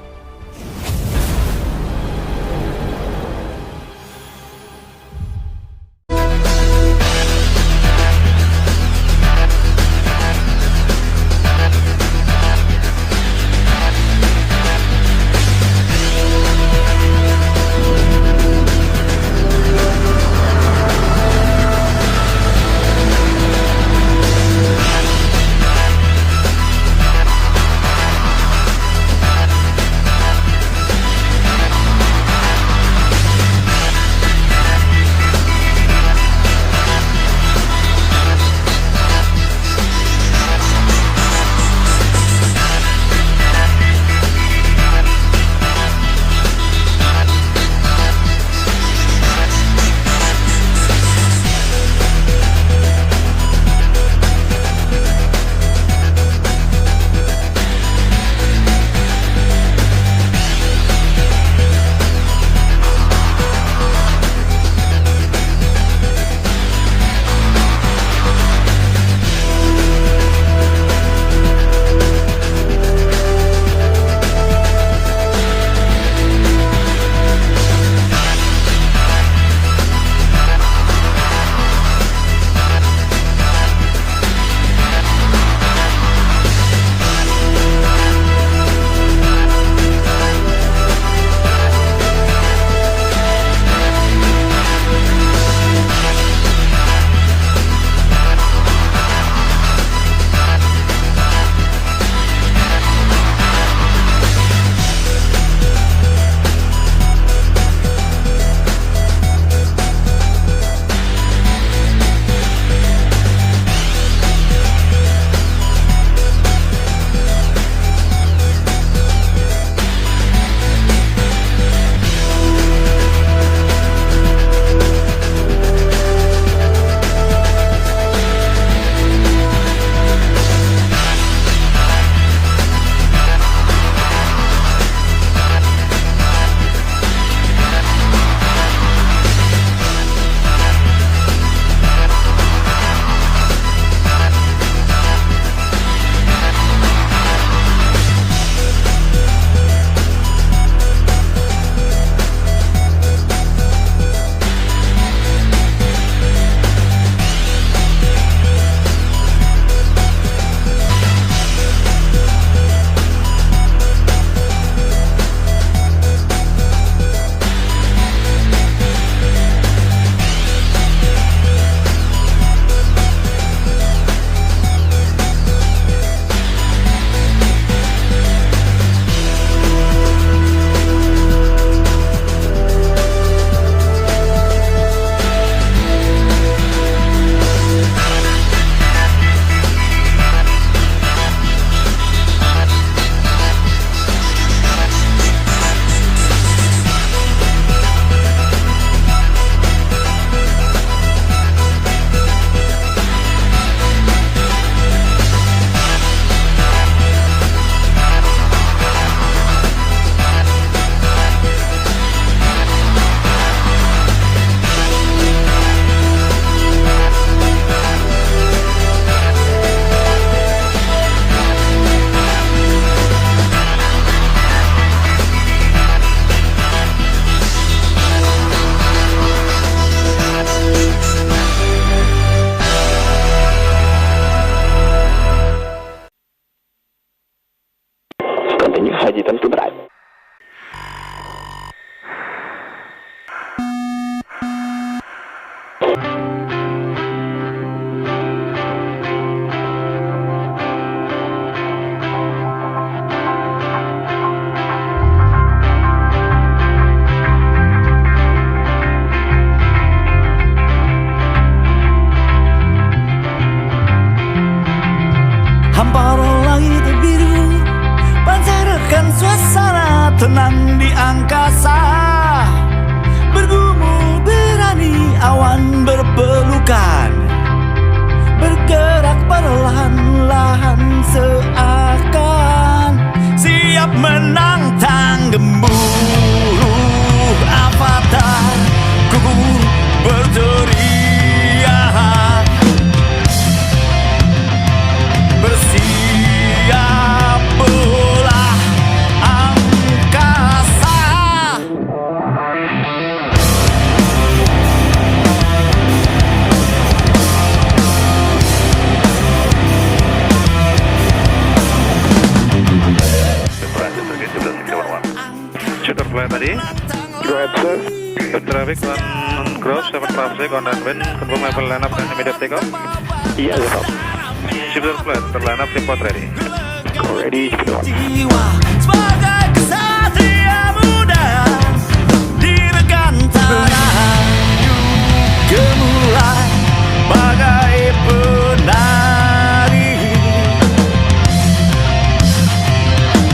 tenang di angkasa, bergumul berani awan berpelukan, bergerak perlahan-lahan seakan siap menantang gemuruh avatar. Ku berteriak, bersiap belah angkasa. Shooter flight tadi. Go ahead, sir. Traffic on ground 7 traffic on runway. Confirm level line up and immediate takeoff. Iya, Bapak. Shooter flight line up team ready. Ready, Jiwa sebagai kesatria muda diregan tanah gemulai bagai penari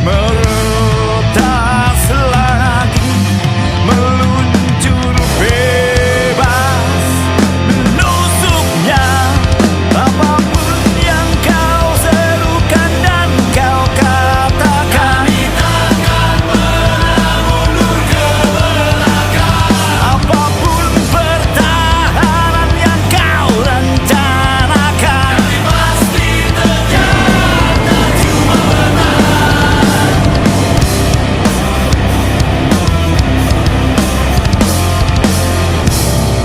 meretas lagi meluncur bebas menusuknya apapun yang kau serukan dan kau katakan. Kami takkan pernah mundur ke belakang. Apapun pertahanan yang kau rencanakan, kami pasti kejar dan cuma menang.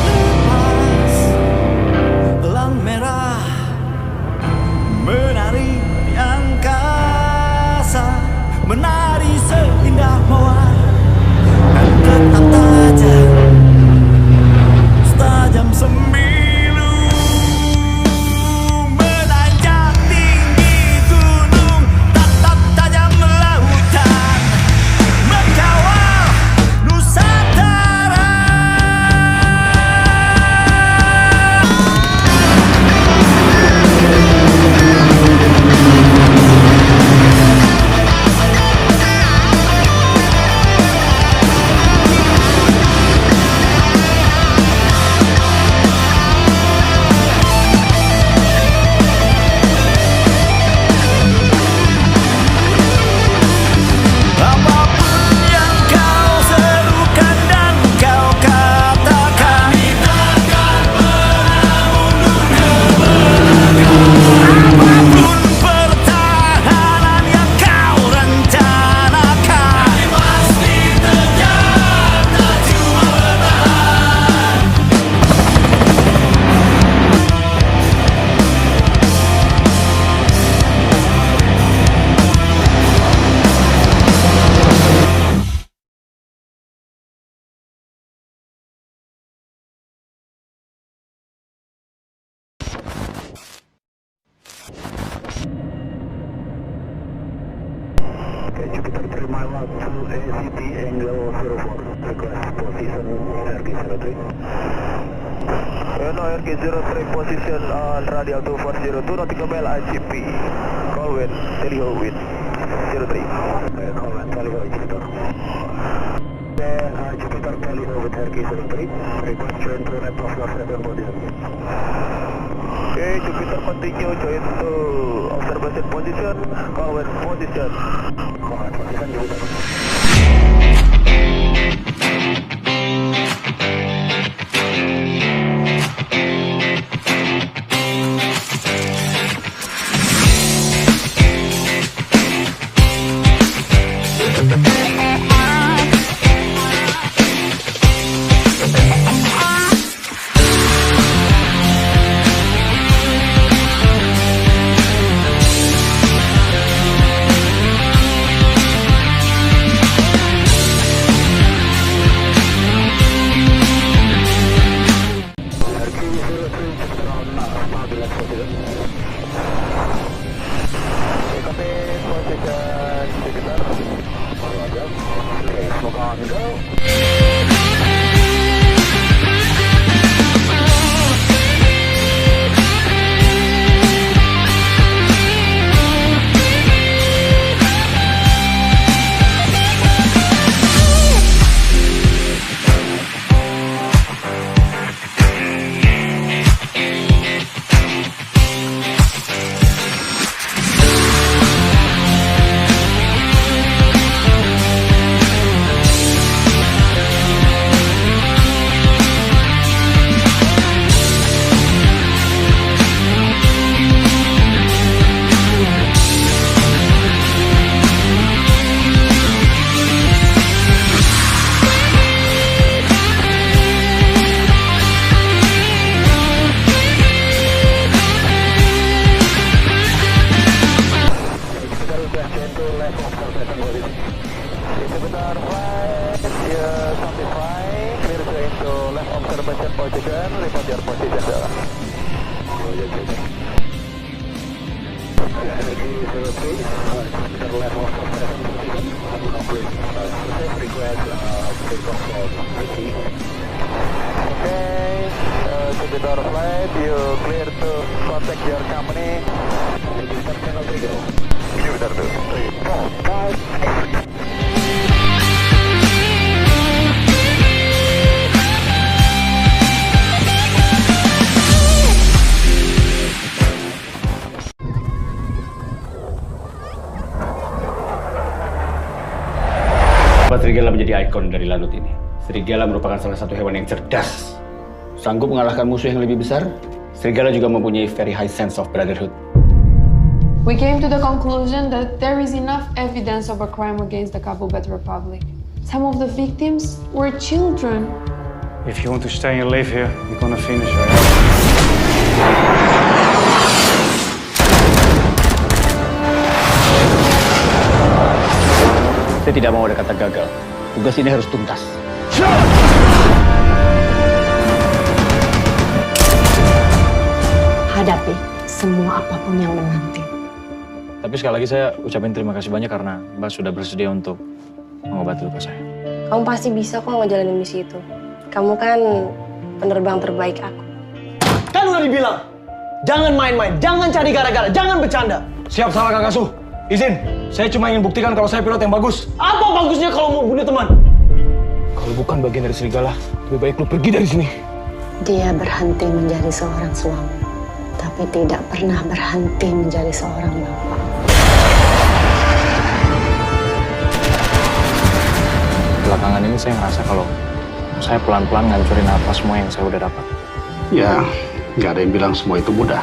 Lepas pelang merah menari di angkasa, menari seindah mawar dan tetap tajam, setajam sembilu. Menanjak tinggi gunung, tatap tajam lautan, mengawal Nusantara. Apapun yang kau serukan dan kau katakan, kami takkan pernah mundur ke belakang. Apapun pertahanan yang kau rencanakan, kami pasti kejar dan cuma bertahan. Okay, Jupiter 3 mile out to ACT angle 04. Request position RG03. No, RG03 position on radial 2402 nautical mile ICP. Call wind, Teliho wind 03. Call wind, Teliho Jupiter. Jupiter Teliho with RG03. Request join to net of your 7 position. Okay, Jupiter continue join to observation position. Call wind position. Call wind position Jupiter. Jupiter flight, you clear to contact your company. Jupiter 2, 3, 4, 5. Serigala menjadi ikon dari lanut ini. Serigala merupakan salah satu hewan yang cerdas. Sanggup mengalahkan musuh yang lebih besar. Serigala juga mempunyai very high sense of brotherhood. We came to the conclusion that there is enough evidence of a crime against the Cabo Verde Republic. Some of the victims were children. If you want to stay and live here, you're gonna finish her. Saya tidak mau ada kata gagal. Tugas ini harus tuntas. Hadapi semua apapun yang menanti. Tapi sekali lagi saya ucapin terima kasih banyak karena Mbak sudah bersedia untuk mengobati luka saya. Kamu pasti bisa kok ngejalanin misi itu. Kamu kan penerbang terbaik aku. Kan udah dibilang, jangan main-main, jangan cari gara-gara, jangan bercanda. Siap salah Kak Kasuh. Izin, saya cuma ingin buktikan kalau saya pilot yang bagus. Apa bagusnya kalau mau bunuh teman? Kalau bukan bagian dari serigala, lebih baik lu pergi dari sini. Dia berhenti menjadi seorang suami, tapi tidak pernah berhenti menjadi seorang bapak. Belakangan ini saya ngerasa kalau saya pelan-pelan ngancurin apa semua yang saya udah dapat. Ya, nggak ada yang bilang semua itu mudah.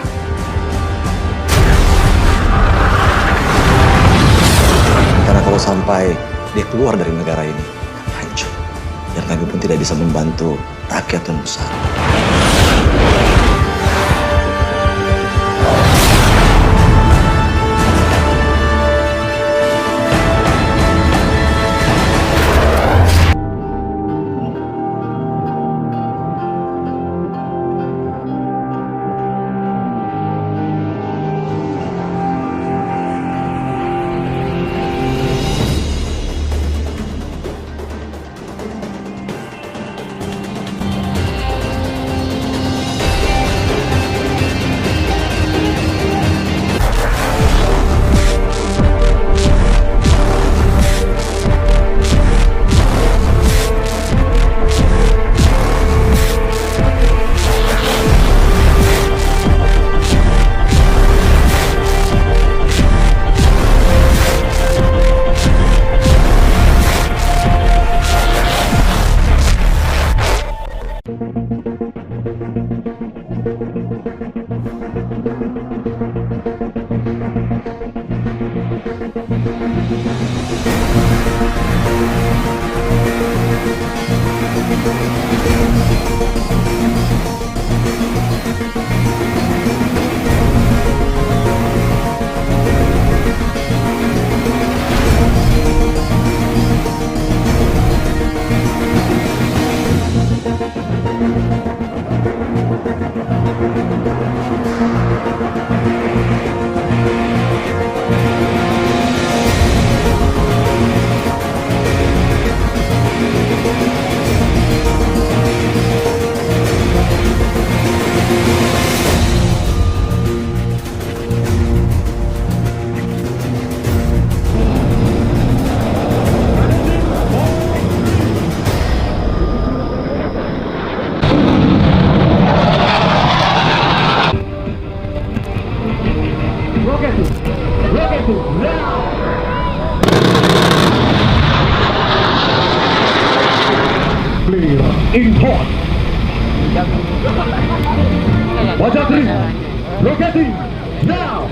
Karena kalau sampai dia keluar dari negara ini, hancur. Dan kami pun tidak bisa membantu rakyat dan besar. In port. Wajah 3, roketing now.